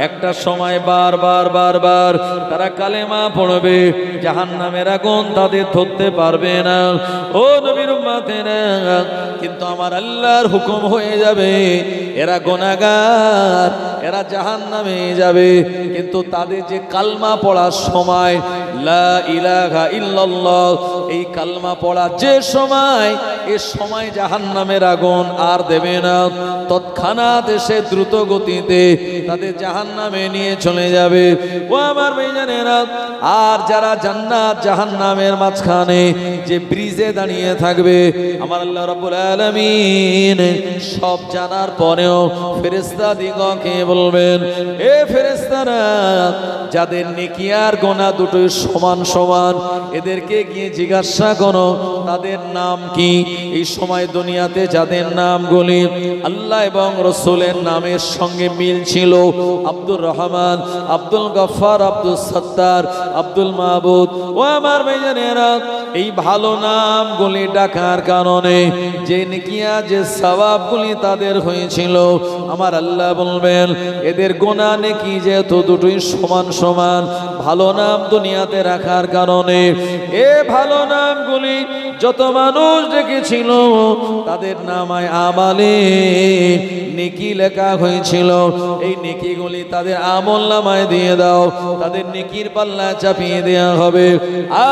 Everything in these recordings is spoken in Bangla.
একটা সময় বারবার তারা কালেমা পড়বে, জাহান্নামের আগুন তাদের ধরতে পারবে না। ও নবীর উম্মতেরা, কিন্তু আমার আল্লাহর হুকুম হয়ে যাবে এরা গুনাহগার, এরা জাহান্নামে যাবে। কিন্তু তাদের যে কালমা পড়ার সময় লা ইলাহা ইল্লাল্লাহ, এই কালমা পড়া যে সময়, এ সময় জাহান্নামের আগুন আর দেবে না। তৎক্ষণাৎ এসে দ্রুত গতিতে তাদের জাহান্নামে নিয়ে চলে যাবে। ও আমার ভাইজানেরা, আর যারা জান্নাত জাহান্নামের মাঝখানে যে ব্রিজে দাঁড়িয়ে থাকবে, আমার আল্লাহ রাব্বুল আলামিন সব জানার পরেও ফেরেশতা দিগকে বলবেন, এ ফেরেশতারা, যাদের নেকি আর গুনাহ দুটোই সমান সমান, এদেরকে গিয়ে জিজ্ঞাসা করো তাদের নাম কি। এই সময় দুনিয়াতে যাদের নামগুলি আল্লাহ এবং রাসূলের নামের সঙ্গে মিল ছিল, আব্দুর রহমান, আব্দুল গফফার, আব্দুল সত্তার, আব্দুল মাহবুদ, ও আমার ভাইজানেরা, এই ভালো নামগুলি ডাকার কারণে যে নেকিয়া যে সওয়াবগুলি তাদের হয়েছিল, আমার আল্লাহ বলবেন এদের গুনাহ নেকি যেহেতু দুটোই সমান সমান, ভালো নাম দুনিয়াতে রাখার কারণে এ ভালো নামগুলি যত মানুষ ডেকেছিল তাদের নামায় আমালে নেকি লেখা হয়েছিল, এই নেকিগুলি তাদের আমল নামায় দিয়ে দাও, তাদের নেকির পাল্লা চাপিয়ে দেওয়া হবে,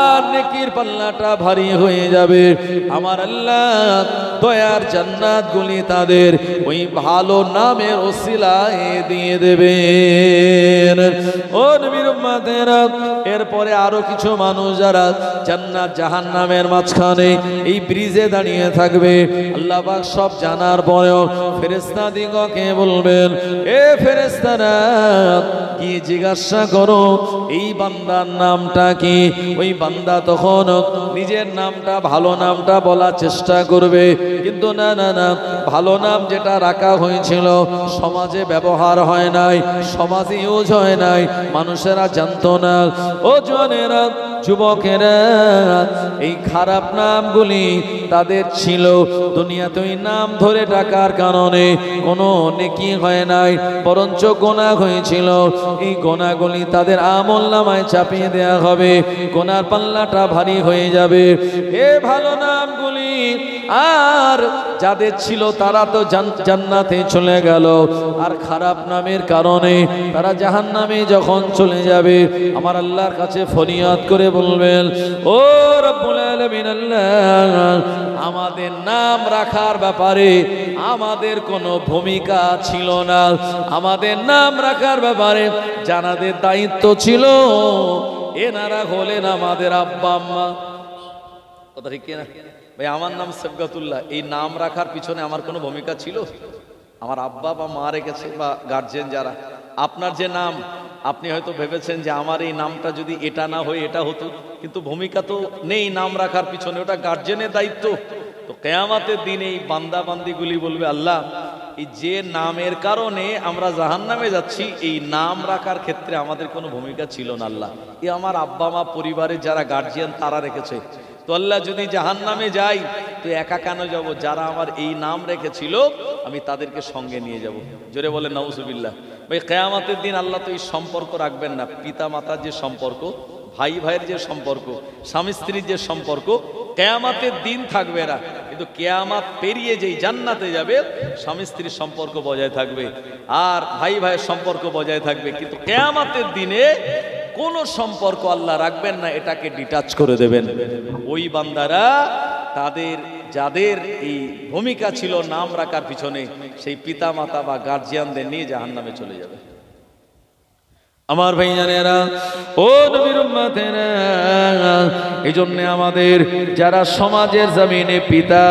আর নেকির পাল্লাটা ভারী হয়ে যাবে। আমার আল্লাহ দয়ার জান্নাতগুলি তাদের ওই ভালো নামের ওসিলায় দিয়ে দেবেন। ও নবীর উম্মতেরা, এরপরে আরো কিছু মানুষ যারা জান্নাত জাহান্নামের মাঝখানে এই ব্রিজে দাঁড়িয়ে থাকবে, আল্লাহ পাক সব জানার পরেও ফেরেশতা দিগকে বলবেন, এ ফেরেশতারা, কি জিজ্ঞাসা করো এই বান্দার নামটা কি। ওই বান্দা তখন নিজের নামটা, ভালো নামটা বলার চেষ্টা করবে, কিন্তু না না না, ভালো নাম যেটা রাখা হয়েছিল সমাজে ব্যবহার হয় নাই, সমাজে ইউজ হয় নাই, মানুষেরা জানতো না। ও জওয়ানেরা, যুবকেরা, এই খারাপ নামগুলি তাদের ছিল, দুনিয়াতে ওই নাম ধরে ডাকার কারণে কোনো নেকি হয় নাই, বরঞ্চ গুনাহ হয়েছিল। এই গুনাহগুলি তাদের আমল নামায় চাপিয়ে দেয়া হবে, গুনার পাল্লাটা ভারী হয়ে যাবে। এ ভালো নামগুলি আর যাদের ছিল তারা তো জান্নাতে চলে গেল, আর খারাপ নামের কারণে তারা জাহান্নামে যখন চলে যাবে, আমার আল্লাহর কাছে ফরিয়াদ করে বলবেন, ও রব্বুল আলামিন, আল্লাহ, আমাদের নাম রাখার ব্যাপারে আমাদের কোনো ভূমিকা ছিল না, আমাদের নাম রাখার ব্যাপারে জানাদের দায়িত্ব ছিল, এনারা হলেন আমাদের আব্বা আম্মা। কথা ঠিক কিনা ভাই? আমার নাম সেবগাতুল্লাহ, এই নাম রাখার পিছনে আমার কোনো ভূমিকা ছিল? আমার আব্বা বা মা রেখেছে, বা গার্জেন যারা। আপনার যে নাম, আপনি হয়তো ভেবেছেন যে আমার এই নামটা যদি এটা না হয়ে এটা হতো, কিন্তু ভূমিকা তো নেই নাম রাখার পিছনে, ওটা গার্জেনের দায়িত্ব। তো কিয়ামতের দিন এই বান্দা বান্দিগুলি বলবে, আল্লাহ, এই যে নামের কারণে আমরা জাহান্নামে যাচ্ছি, এই নাম রাখার ক্ষেত্রে আমাদের কোনো ভূমিকা ছিল না আল্লাহ, এ আমার আব্বা মা, পরিবারের যারা গার্জিয়ান তারা রেখেছে। তো আল্লাহ, যদি জাহান্নামে যাই তো একা কেন যাব? যারা আমার এই নাম রেখেছিল আমি তাদেরকে সঙ্গে নিয়ে যাব। জোরে বলে নাউজুবিল্লাহ। ভাই, কিয়ামতের দিন আল্লাহ তো এই সম্পর্ক রাখবেন না। পিতা মাতার যে সম্পর্ক, ভাই ভাইয়ের যে সম্পর্ক, স্বামী স্ত্রীর যে সম্পর্ক, কিয়ামতের দিন থাকবে না। কিন্তু কিয়ামত পেরিয়ে যেই জান্নাতে যাবে, স্বামী স্ত্রীর সম্পর্ক বজায় থাকবে, আর ভাই ভাইয়ের সম্পর্ক বজায় থাকবে। কিন্তু কিয়ামতের দিনে কোনো সম্পর্ক আল্লাহ রাখবেন না, এটাকে ডিটাচ করে দেবেন। ওই বান্দারা, তাদের যাদের এই ভূমিকা ছিল নাম রাখার পিছনে, সেই পিতা মাতা বা গার্জিয়ানদের নিয়ে জাহান্নামে চলে যাবে। আমার ভাইজানেরা, ও নবীর উম্মতেরা, এই জন্য আমাদের যারা সমাজের জমিনে পিতা,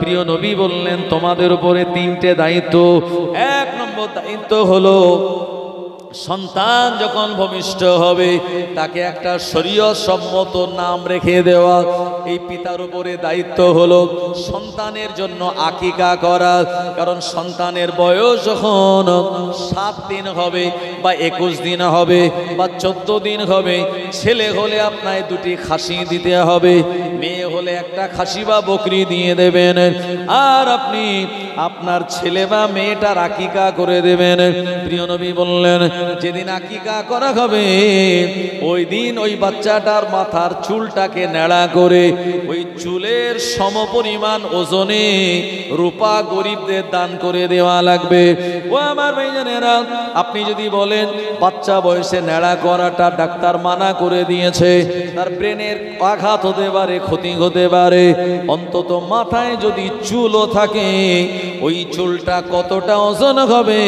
প্রিয় নবী বললেন তোমাদের উপরে তিনটে দায়িত্ব। এক নম্বর দায়িত্ব হলো সন্তান যখন ভূমিষ্ঠ হবে তাকে একটা শরীয়ত সম্মত নাম রেখে দেওয়া। এই পিতার উপরে দায়িত্ব হলো সন্তানের জন্য আকিকা করা, কারণ সন্তানের বয়স যখন 7 দিন হবে বা 21 দিন হবে বা 14 দিন হবে, ছেলে হলে আপনার 2টি খাসি দিতে হবে, মেয়ে হলে একটা খাসি বা বকরি দিয়ে দেবেন, আর আপনি আপনার ছেলে বা মেয়েটার আকিকা করে দেবেন। প্রিয় নবী বললেন, যেদিন আকিকা করা হবে ওই দিন ওই বাচ্চাটার মাথার চুলটাকে নেড়া করে ওই চুলের সমপরিমাণ ওজনে রূপা গরিবদের দান করে দেওয়া লাগবে। ও আমার ভাইজানেরা, আপনি যদি বলেন বাচ্চা বয়সে নেড়া করাটা ডাক্তার মানা করে দিয়েছে, তার ব্রেনের আঘাত হতে পারে, ক্ষতি হতে পারে, অন্তত মাথায় যদি চুলও থাকে ওই চুলটা কতটা ওজন হবে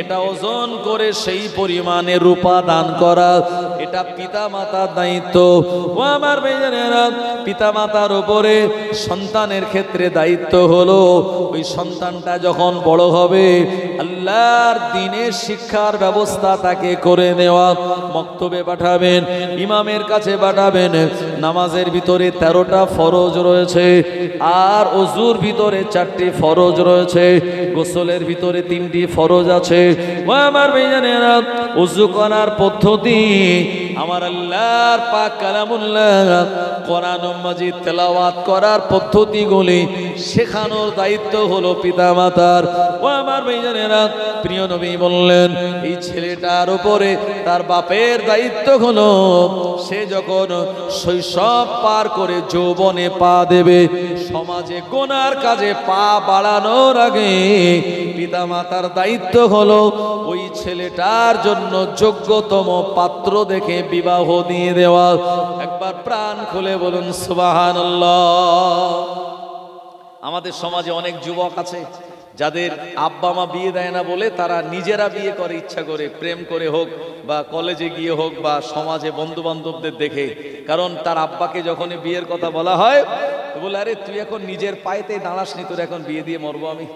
এটা ওজন করে সেই পরিমাণে রূপা দান করা, এটা পিতা মাতার দায়িত্ব। ও আমার ভাইজানেরা, পিতা মাতার উপরে সন্তানের ক্ষেত্রে দায়িত্ব হলো ওই সন্তানটা যখন বড় হবে আল্লাহর দ্বীনের শিক্ষার ব্যবস্থা তাকে করে নেওয়া। মক্তবে পাঠাবেন, ইমামের কাছে পাঠাবেন। নামাজের ভিতরে 13টা ফরজ রয়েছে, আর ওযুর ভিতরে 4টি ফরজ রয়েছে, গোসলের ভিতরে 3টি ফরজ আছে। ও আমার ভাইজানেরা, ওযু করার পদ্ধতি আমার আল্লাহর পাক কালামুল্লাহ কোরআন মাজিদ তেলাওয়াত করার পদ্ধতিগুলি শেখানোর দায়িত্ব হলো পিতামাতার। ও আমার ভাইজানেরা, প্রিয় নবী বললেন এই ছেলেটার উপরে তার বাপের দায়িত্ব হলো সে যখন শৈশব পার করে যৌবনে পা দেবে, সমাজে গুনার কাজে পা বাড়ানোর আগে পিতামাতার দায়িত্ব হলো ওই ছেলেটার জন্য যোগ্যতম পাত্র দেখে বিবাহ দিয়ে দেওয়া। একবার প্রাণ খুলে বলুন সুবহানাল্লাহ। আমাদের সমাজে অনেক যুবক আছে যাদের আব্বা মা বিয়ে দেয় না বলে তারা নিজেরা বিয়ে করে, ইচ্ছা করে, প্রেম করে হোক বা কলেজে গিয়ে হোক বা সমাজে বন্ধু বান্ধবদের দেখে। কারণ তার আব্বাকে যখনই বিয়ের কথা বলা হয় বলে, আরে তুই এখন নিজের পায়েতে দাঁড়াসনি, তোর এখন বিয়ে দিয়ে মরবো আমি।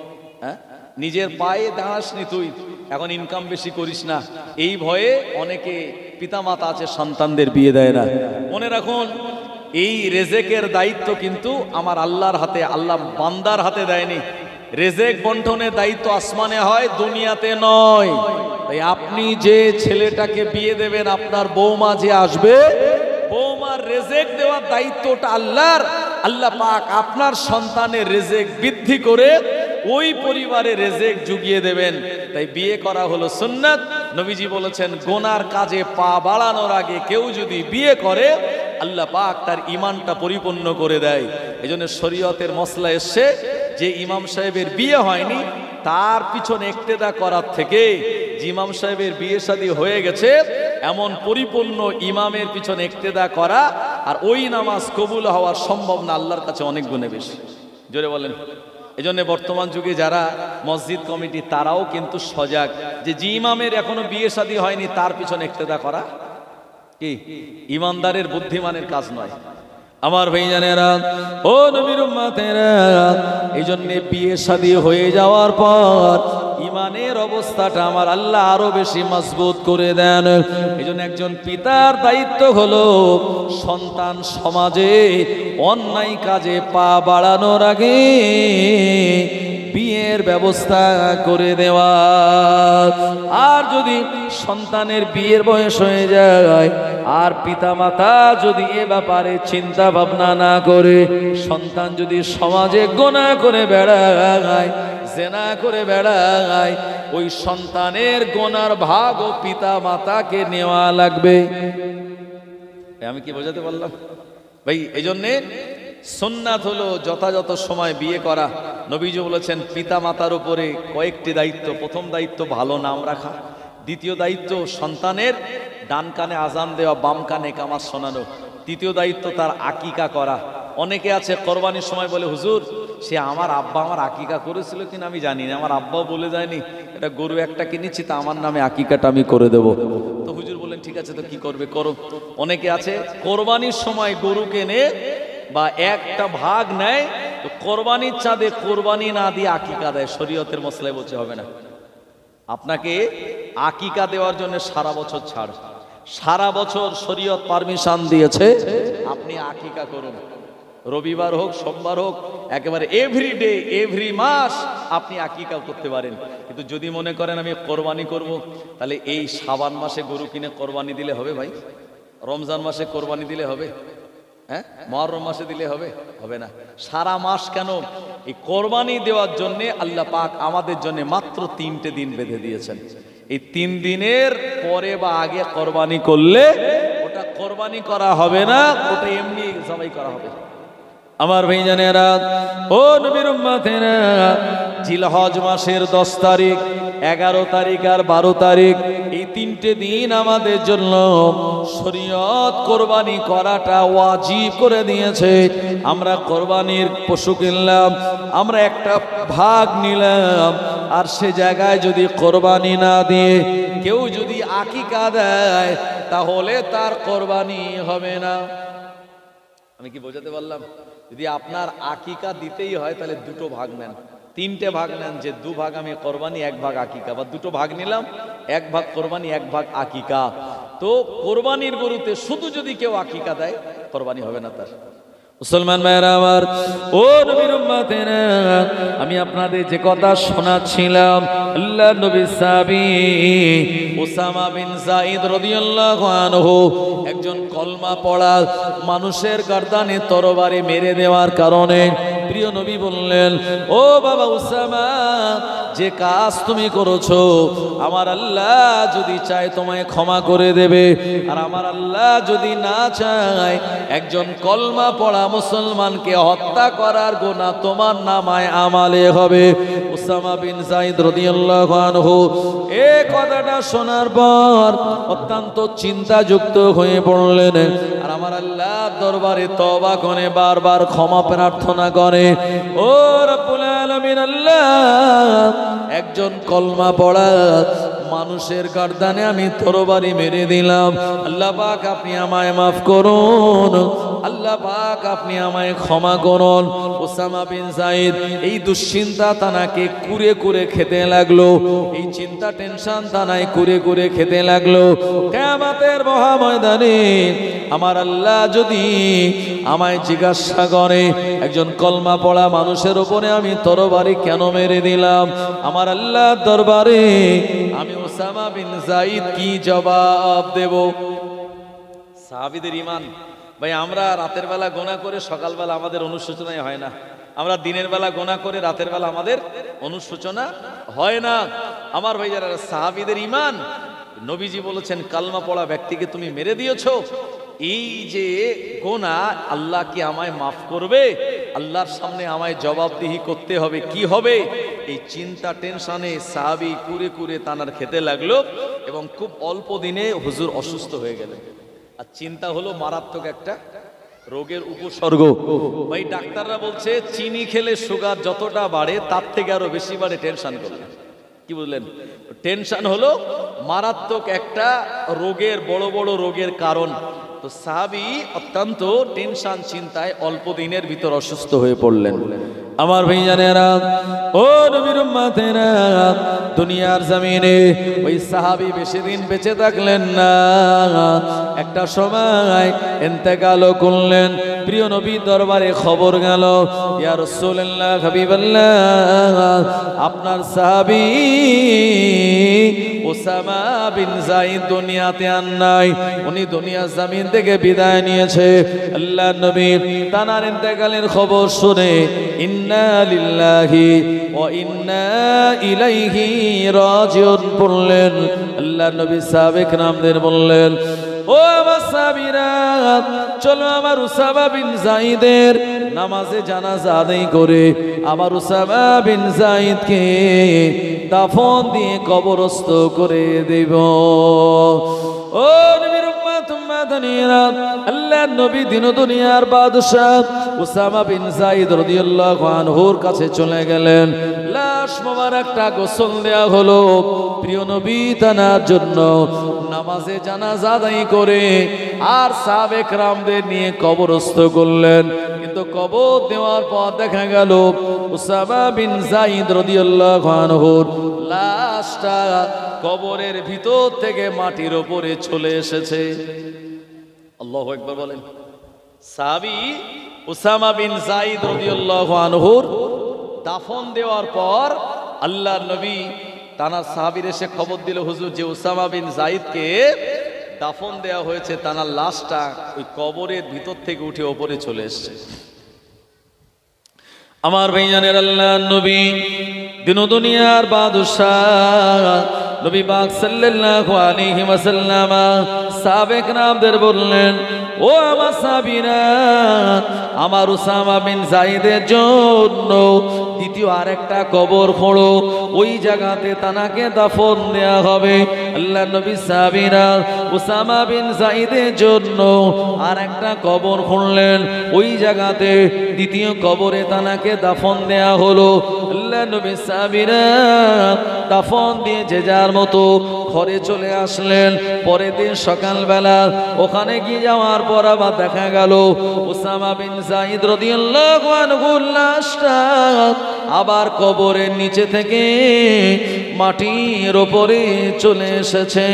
হ্যাঁ, নিজের পায়ে দাঁড়াসনি, তুই এখন ইনকাম বেশি করিস না। এই ভয়ে অনেকে পিতামাতা আছে সন্তানদের বিয়ে দেয় না। মনে রাখুন, এই রেজেকের দায়িত্ব কিন্তু আমার আল্লাহর হাতে, আল্লাহ বান্দার হাতে দেয়নি। রেজেক বন্টনের দায়িত্ব আসমানে হয়, দুনিয়াতে নয়। তাই আপনি যে ছেলেটাকে বিয়ে দেবেন, আপনার বৌমা যে আসবে, বৌমার রেজেক দেওয়ার দায়িত্বটা আল্লাহর। আল্লাহ পাক আপনার সন্তানের রেজেক বৃদ্ধি করে ওই পরিবারে রেজেক জুগিয়ে দেবেন। তাই বিয়ে করা হলো সুন্নাত। নবীজি বলেছেন, গোনার কাজে পা বাড়ানোর আগে কেউ যদি বিয়ে করে আল্লাহ পাক তার ঈমানটা পরিপূর্ণ করে দেয়। এজন্য শরীয়তের মসলা এসছে যে ইমাম সাহেবের বিয়ে হয়নি তার পিছনে ইক্তেদা করার থেকে যে ইমাম সাহেবের বিয়ে শাদী হয়ে গেছে এমন পরিপূর্ণ ইমামের পিছনে ইক্তেদা করা আর ওই নামাজ কবুল হওয়ার সম্ভব না, আল্লাহর কাছে অনেক গুণে বেশি। জোরে বলেন। এজন্য বর্তমান যুগে যারা মসজিদ কমিটি তারাও কিন্তু সজাগ যে ইমামের এখনো বিয়ে শাদী হয়নি তার পিছনে ইক্তেদা করা কি ইমানদারের বুদ্ধিমানের কাজ নয়। আমার ভাইজানেরা, ও নবীর উম্মতেরা, এই জন্য বিয়ে শাদী হয়ে যাওয়ার পর ইমানের অবস্থাটা আমার আল্লাহ আরো বেশি মজবুত করে দেন। এই জন্য একজন পিতার দায়িত্ব হলো সন্তান সমাজে অন্যায় কাজে পা বাড়ানোর আগে বিয়ের ব্যবস্থা করে দেওয়া। আর যদি সন্তানের বিয়ের বয়স হয়ে যায় আর পিতামাতা যদি এ ব্যাপারে চিন্তা ভাবনা না করে, সন্তান যদি সমাজে গোনা করে বেড়ায়, জেনা করে বেড়ায়, ওই সন্তানের গোনার ভাগ ও পিতা মাতাকে নেওয়া লাগবে। আমি কি বোঝাতে পারলাম ভাই? এই জন্যে সুন্নাত হলো যথাযথ সময় বিয়ে করা। নবীজি বলেছেন পিতা মাতার উপরে কয়েকটি দায়িত্ব। প্রথম দায়িত্ব ভালো নাম রাখা, দ্বিতীয় দায়িত্ব সন্তানের ডান কানে আজান দেওয়া, বাম কানে কামাত শোনানো, তৃতীয় দায়িত্ব তার আকিকা করা। অনেকে আছে কোরবানির সময় বলে, হুজুর সে আমার আব্বা আমার আকিকা করেছিল কিনা আমি জানি না, আমার আব্বাও বলে যায়নি, এটা গরু একটা কিনেছি তা আমার নামে আকিকাটা আমি করে দেব। তো হুজুর বলেন ঠিক আছে, তো কি করবে করো। অনেকে আছে কোরবানির সময় গরু কেনে বা একটা ভাগ নেয়, তো কোরবানির চাঁদে কোরবানি না দিয়ে আকিকা দেয়। শরীয়তের মসলায় বলছে হবে না, আপনাকে আকিকা দেওয়ার জন্য সারা বছর ছাড়। সারা বছর শরীয়ত পারমিশন দিয়েছে আপনি আকিকা করুন, রবিবার হোক সোমবার হোক, একেবারে এভরিডে এভরি মাস আপনি আকিকা করতে পারেন। কিন্তু যদি মনে করেন আমি কোরবানি করব, তাহলে এই শাবান মাসে গরু কিনে কোরবানি দিলে হবে ভাই? রমজান মাসে কোরবানি দিলে হবে? হ্যাঁ, মুহররম মাসে দিলে হবে? হবে না। সারা মাস কেন, এই কোরবানি দেওয়ার জন্য আল্লাহ পাক আমাদের জন্য মাত্র 3টে দিন বেঁধে দিয়েছেন। এই 3 দিনের পরে বা আগে কোরবানি করলে ওটা কোরবানি করা হবে না, ওটা এমনি জবাই করা হবে। আমার ভাইজানেরা, ও নবীর উম্মতেরা, জিলহজ মাসের 10 তারিখ, 11 তারিখ আর 12 তারিখ, এই 3টে দিন আমাদের জন্য শরীয়ত কোরবানি করাটা ওয়াজিব করে দিয়েছে। আমরা কোরবানির পশু কিনলাম, আমরা একটা ভাগ নিলাম, আর সে জায়গায় যদি কোরবানি না দিয়ে কেউ যদি আকিকা দেয় তাহলে তার কোরবানি হবে না। আমি কি বোঝাতে পারলাম? যদি আপনার আকিকা দিতেই হয় তাহলে 2টো ভাগ নেন, 3টে ভাগ নেন, যে 2 ভাগ আমি কোরবানি, 1 ভাগ আকিকা, বা 2টো ভাগ নিলাম, 1 ভাগ কোরবানি, 1 ভাগ আকিকা। তো কোরবানির গরুতে শুধু যদি কেউ আকিকা দেয় কোরবানি হবে না তার। মুসলমান ভাইরা আমার, ও নবীর উম্মতেরা, আমি আপনাদের যে কথা শোনাচ্ছিলাম, আল্লাহর নবী সাহাবী উসামা বিন যায়েদ রাদিয়াল্লাহু আনহু একজন কলমা পড়া মানুষের গর্দানে তরবারি মেরে দেওয়ার কারণে প্রিয় নবী বললেন, ও বাবা উসামা, যে কাজ তুমি করেছো আমার আল্লাহ যদি চায় তোমায় ক্ষমা করে দেবে, আর আমার আল্লাহ যদি না চায় একজন কলমা পড়া মুসলমানকে হত্যা করার গুনাহ তোমার নামায় আমালে হবে। উসামা বিন যায়েদ রাদিয়াল্লাহু আনহু এই কথাটা শোনার পর অত্যন্ত চিন্তাযুক্ত হয়ে পড়লেন, আর আমার আল্লাহর দরবারে তওবা করে বারবার ক্ষমা প্রার্থনা করে, ও রব্বুল আলামিন, আল্লাহ, একজন কলমা পড়া মানুষের গর্দানে আমি তরবারি মেরে দিলাম, আল্লাহ পাক আপনি আমায় মাফ করুন, আল্লাহ পাক আপনি আমায় ক্ষমা করুন। উসামা বিন যায়েদ এই দুশ্চিন্তা তানাকে কুরে কুরে খেতে লাগলো, এই চিন্তা টেনশন তানায় কুরে কুরে খেতে লাগলো। কিয়ামতের মহাময়দানে আমার আল্লাহ যদি আমায় জিজ্ঞাসা করে একজন কলমা পড়া মানুষের উপরে আমি তরবারি কেন মেরে দিলাম, আমার আল্লাহর দরবারে আমি উসামা বিন যায়েদ কি জবাব দেব? সাহাবীদের ঈমান ভাই, আমরা রাতের বেলা গোনা করে সকালবেলা আমাদের অনুশোচনাই হয় না, আমরা দিনের বেলা গোনা করে রাতের বেলা আমাদের অনুশোচনা হয় না। আমার ভাই যারা সাহাবীদের ঈমান, নবীজি বলেছেন কালমা পড়া ব্যক্তিকে তুমি মেরে দিয়েছো, এই যে গোনা আল্লাহ কি আমায় মাফ করবে, আল্লাহর সামনে আমায় জবাবদিহি করতে হবে, কি হবে? এই চিন্তা টেনশনে সাহাবী কুরে কুরে তানার খেতে লাগলো, এবং খুব অল্প দিনে হুজুর অসুস্থ হয়ে গেলেন। আর চিন্তা হলো মারাত্মক একটা রোগের উপসর্গ। ভাই ডাক্তাররা বলছে চিনি খেলে সুগার যতটা বাড়ে তার থেকে আরো বেশি বাড়ে টেনশন করলে। কি বুঝলেন? টেনশন হলো মারাত্মক একটা রোগের, বড় বড় রোগের কারণ। তো সাহাবী অত্যন্ত টেনশন চিন্তায় অল্প দিনের ভিতর অসুস্থ হয়ে পড়লেন। আমার ভাইজানেরা, ও নবীর উম্মতেরা, দুনিয়ার জমিনে ওই সাহাবী বেশি দিন বেঁচে থাকলেন না, একটা সময় ইন্তেকাল করলেন। প্রিয় নবীর দরবারে খবর গেল, ইয়া রাসূলুল্লাহ, হাবিবাল্লাহ, আপনার সাহাবী উসামা বিন যায়েদ দুনিয়াতে আর নাই, উনি দুনিয়ার জমিন থেকে বিদায় নিয়েছে। আল্লাহর নবী তানার ইন্তেকালের খবর শুনে ইন্না লিল্লাহি ওয়া ইন্না ইলাইহি রাজিউন পড়লেন। আল্লাহর নবী সাহাবায়ে কেরামদের বললেন, ও আমার সাহাবীরা, চলো আমার উসামা বিন যায়েদের নামাজে জানাজা আদায় করে আমার উসামা বিন যায়েদকে দাফন দিয়ে কবরস্থ করে দেব। ও নবীর উম্মত উম্মাদানিরা, আল্লাহর নবী দিন দুনিয়ার বাদশা উসামা বিন যায়েদ রাদিয়াল্লাহু আনহুর কাছে চলে গেলেন। লাশ মোবারকটা গোসল দেয়া হলো, প্রিয় নবী তানার জন্য নামাজে জানাজা আদায় করে আর সাহাবে কেরামদের নিয়ে কবরস্থ করলেন। কিন্তু কবর দেওয়ার পর দেখা গেল উসামা বিন যায়েদ রাদিয়াল্লাহু আনহুর লাশটা কবরের ভিতর থেকে মাটির উপরে চলে এসেছে। আল্লাহু আকবার বলেন। সাহাবী উসামা বিন যায়েদ রাদিয়াল্লাহু আনহুর দাফন দেওয়ার পর আল্লাহর নবী তানার সাহাবীর এসে খবর দিল, হুজুর যে উসামা বিন যায়েদকে দাফন দেওয়া হয়েছে, তার লাশটা ওই কবরের ভিতর থেকে উঠে ওপরে চলে এসছে। আমার ভাইজানের আল্লাহ নবী দিন দুনিয়ার বাদশাহ নবী পাক সাল্লাল্লাহু আলাইহি ওয়াসাল্লাম সাহাবায়ে কেরামদের বললেন, ও আমার সাহাবীরা, আমার উসামা বিন যায়েদের জন্য দ্বিতীয় আরেকটা কবর খোঁড়ো, ওই জায়গাতে তানাকে দাফন দেয়া হবে। আল্লাহ নবী সাহাবীরা উসামা বিন যায়েদের জন্য আরেকটা কবর খুঁড়লেন, ওই জায়গাতে দ্বিতীয় কবরে তানাকে দাফন দেয়া হলো। আল্লাহ নবী সাহাবীরা দাফন দিয়ে যে যার মতো ঘরে চলে আসলেন। পরের দিন সকালবেলা ওখানে গিয়ে যাওয়ার পর আবার দেখা গেল উসামা বিন যায়েদ রাদিয়াল্লাহু আনহুর লাশটা আবার কবরের নিচে থেকে মাটির উপরে চলে এসেছে।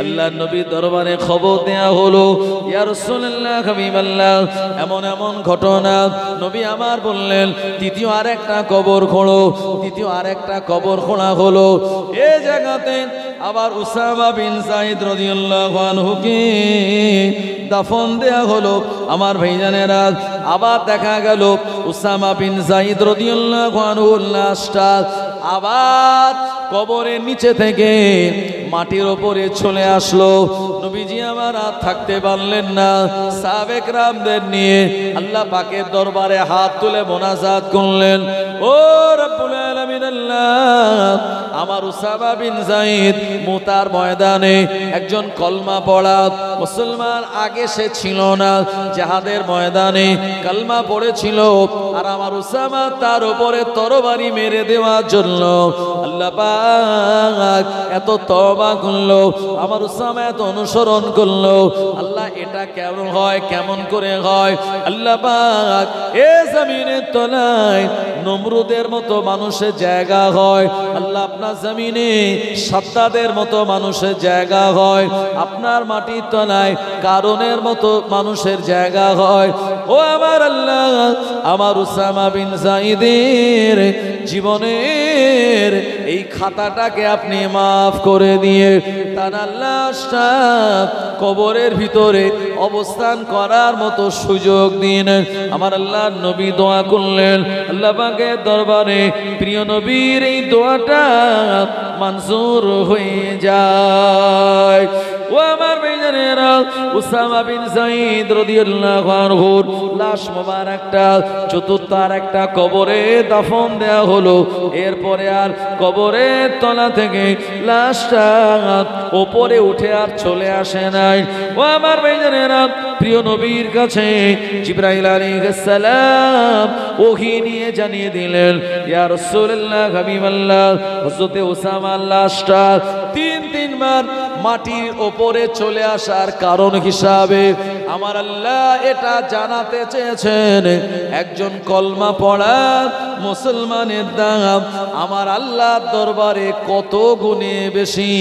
আল্লাহ নবী দরবারে খবর দেয়া হলো, ইয়া রাসূলুল্লাহ হাবিবাল্লাহ, এমন এমন ঘটনা। নবী আমার বললেন, দ্বিতীয় আরেকটা কবর খোঁড়ো। দ্বিতীয় আরেকটা কবর খোঁড়া হলো। এই জায়গাতে আবার উসামা বিন যায়েদ রাদিয়াল্লাহু আনহুকে দাফন দেয়া হলো। আমার ভাইজানেরা, আবার দেখা গেল উসামা বিন যায়েদ রাদিয়াল্লাহু আনহুর লাশটা আবার কবরের নিচে থেকে মাটির উপরে চলে আসলো। নবীজি আমার আর থাকতে পারলেন না, সাহাবায়ে কেরামদের নিয়ে আল্লাহ পাকের দরবারে হাত তুলে মোনাজাত করলেন, ও রব্বুল আলামিন আল্লাহ, আমার উসামা বিন যায়েদ মুতার ময়দানে একজন কলমা পড়া মুসলমান, আগে সে ছিল না, জিহাদের ময়দানে কলমা পড়েছিল, আর আমার উসামা তার উপরে তরবারি মেরে দেওয়ার জন্য আল্লাহ পাক এত তওবা করলো, আমার উসামা এত অনুসরণ করলো। আল্লাহ এটা কেমন হয়, কেমন করে হয়? আল্লাহ পাক এ জমিনের তলায় নমরুদের মতো মানুষের জায়গা হয়, আল্লাহ আপনার জমিনে সাদ্দাদের মতো মানুষের জায়গা হয়, আপনার মাটির তলায় কারণের মতো মানুষের জায়গা হয়। ও আমার আল্লাহ, আমার উসামা বিন যায়েদের জীবনের এই খাতাটাকে আপনি মাফ করে দিয়ে তার লাশটা কবরের ভিতরে অবস্থান করার মতো সুযোগ দিন। আমার আল্লাহ নবী দোয়া করলেন, আল্লাহ পাকের দরবারে প্রিয় নবীর এই দোয়াটা মঞ্জুর হয়ে যায়। ও আমার ভাইজানেরা, উসামা বিন যায়েদ রাদিয়াল্লাহু আনহুর লাশ মোবারকটা চতুর্থ আরেকটা কবরে দাফন দেয়া হলো। এরপরে আর কবরের তলা থেকে লাশটা উপরে উঠে আর চলে আসে নাই। ও আমার ভাইজানেরা, প্রিয় নবীর কাছে জিবরাইল আলাইহিস সালাম ওহী নিয়ে জানিয়ে দিলেন, ইয়া রাসূলুল্লাহ হাবিবাল্লাহ, হযরতে উসামার লাশটা তিনবার মাটির উপরে চলে আসার কারণ হিসাবে আমার আল্লাহ এটা জানাতে চেয়েছেন, একজন কলমা পড়া মুসলমানের দাম আমার আল্লাহর দরবারে কত গুণে বেশি।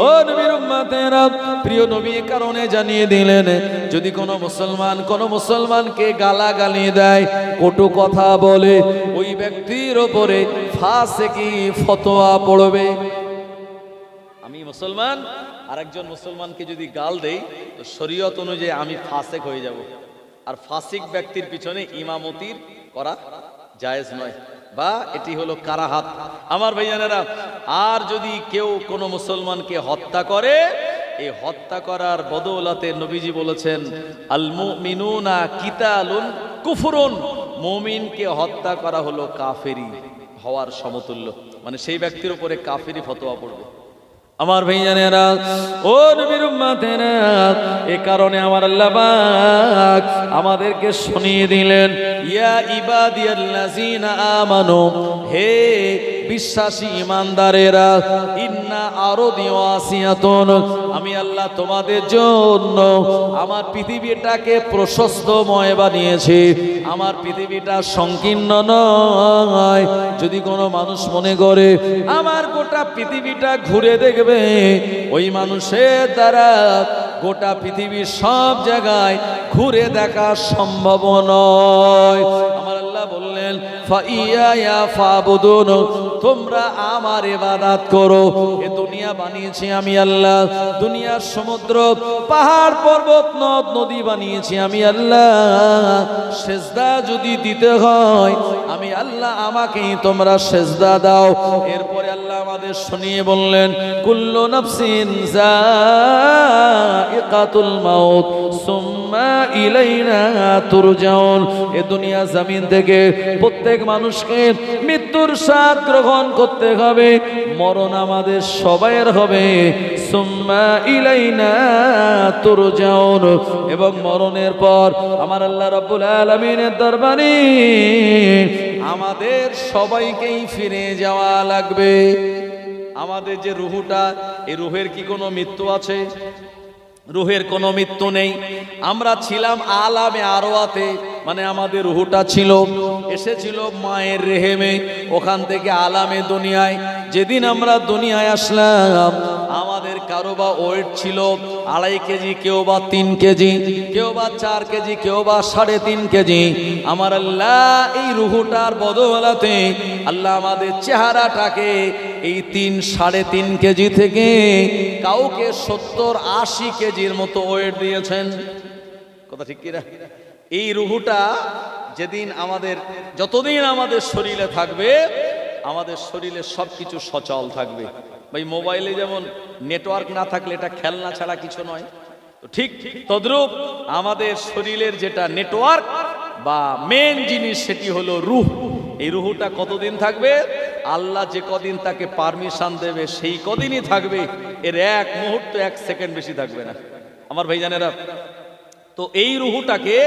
ও নবীর উম্মতেরা, প্রিয় নবী কারণে জানিয়ে দিলেন, যদি কোনো মুসলমানকে গালাগালি দেয়, কটু কথা বলে, ওই ব্যক্তির উপরে ফাসিকি ফতোয়া পড়বে। আমি মুসলমান আর একজন মুসলমানকে যদি গাল দেই, তো শরীয়ত অনুযায়ী আমি ফাসিক হয়ে যাব, আর ফাসিক ব্যক্তির পিছনে ইমামতির করা জায়েজ নয়, বা এটি হলো কারাহাত। আমার ভাইয়ানেরা, আর যদি কেউ কোনো মুসলমানকে হত্যা করে, এই হত্যা করার বদৌলতে নবীজি বলেছেন, আল মুমিনুনা কিতালুন কুফরুন, মুমিনকে হত্যা করা হলো কাফেরি হওয়ার সমতুল্য, মানে সেই ব্যক্তির উপরে কাফেরি ফতোয়া পড়বে। আমার ভাইজানেরা, ও নবীর উম্মতেরা, এই কারণে আমার আল্লাহ পাক আমাদেরকে শুনিয়ে দিলেন, ইয়া ইবাদিয়াল্লাযিনা আমানু, হে বিশ্বাসী ইমানদারেরা, ইন্না আরদি ওয়াসিয়াতুন, আমি আল্লাহ তোমাদের জন্য আমার পৃথিবীটাকে প্রশস্তময় বানিয়েছি, আমার পৃথিবীটা সংকীর্ণ নয়। যদি কোনো মানুষ মনে করে আমার গোটা পৃথিবীটা ঘুরে দেখবে, ওই মানুষের দ্বারা গোটা পৃথিবীর সব জায়গায় ঘুরে দেখা সম্ভব নয়। আমার আল্লাহ বললেন, ফাইয়া ফাবুদুন, তোমরা আমার ইবাদত করো। এ দুনিয়া বানিয়েছি আমি আল্লাহ, দুনিয়ার সমুদ্র পাহাড় পর্বত নদ নদী বানিয়েছি আমি আল্লাহ। সেজদা যদি দিতে হয় আমি আল্লাহ, আমাকেই তোমরা সেজদা দাও। এরপরে আল্লাহ আমাদের শুনিয়ে বললেন, কুল্লু নাফসিন যায়িকাতুল মাউত সুম্মা ইলাইনা তুরজাউন। এ দুনিয়া জমিন থেকে প্রত্যেক মানুষকে মৃত্যুর স্বাদ গ্রহণ করতে হবে, মরণ আমাদের সবাইয়ের হবে। সুম্মা ইলাইনা তুরজাউন, এবং মরণের পর আমার আল্লাহ রাব্বুল আলামিনের দরবারে আমাদের সবাইকেই ফিরে যাওয়া লাগবে। আমাদের যে রুহুটা, এই রুহের কি কোনো মৃত্যু আছে? রুহের কোনো মৃত্যু নেই। আমরা ছিলাম আলামে আরওয়াতে, মানে আমাদের রুহুটা ছিল, এসেছিল মায়ের রেহেমে, ওখান থেকে আলামে দুনিয়ায়। যেদিন আমরা দুনিয়ায় আসলাম আমাদের কারো বা ওয়েট ছিল 2.5 কেজি, কেউ বা 3 কেজি, কেউ বা 4 কেজি, কেউ বা 3.5 কেজি। আমার আল্লাহ এই রুহুটার বদৌলতে আল্লাহ আমাদের চেহারাটাকে এই 3-3.5 কেজি থেকে কাউকে 70-80 কেজির মতো ওয়েট দিয়েছেন। কথা ঠিক কিনা? এই রুহুটা যেদিন আমাদের, যতদিন আমাদের শরীরে থাকবে, আমাদের শরীরে সবকিছু সচল থাকবে। ভাই মোবাইলে যেমন নেটওয়ার্ক না থাকলে এটা খেলনা ছাড়া কিছু নয়, তো ঠিক তদ্রূপ আমাদের শরীরের যেটা নেটওয়ার্ক বা মেন জিনিস সেটি হলো রুহ। এই রুহুটা কতদিন থাকবে? আল্লাহ যে কদিন তাকে পারমিশন দেবে সেই কদিনই থাকবে, এর এক মুহূর্ত 1 সেকেন্ড বেশি থাকবে না আমার ভাইজানেরা। তো এই রুহুটাকে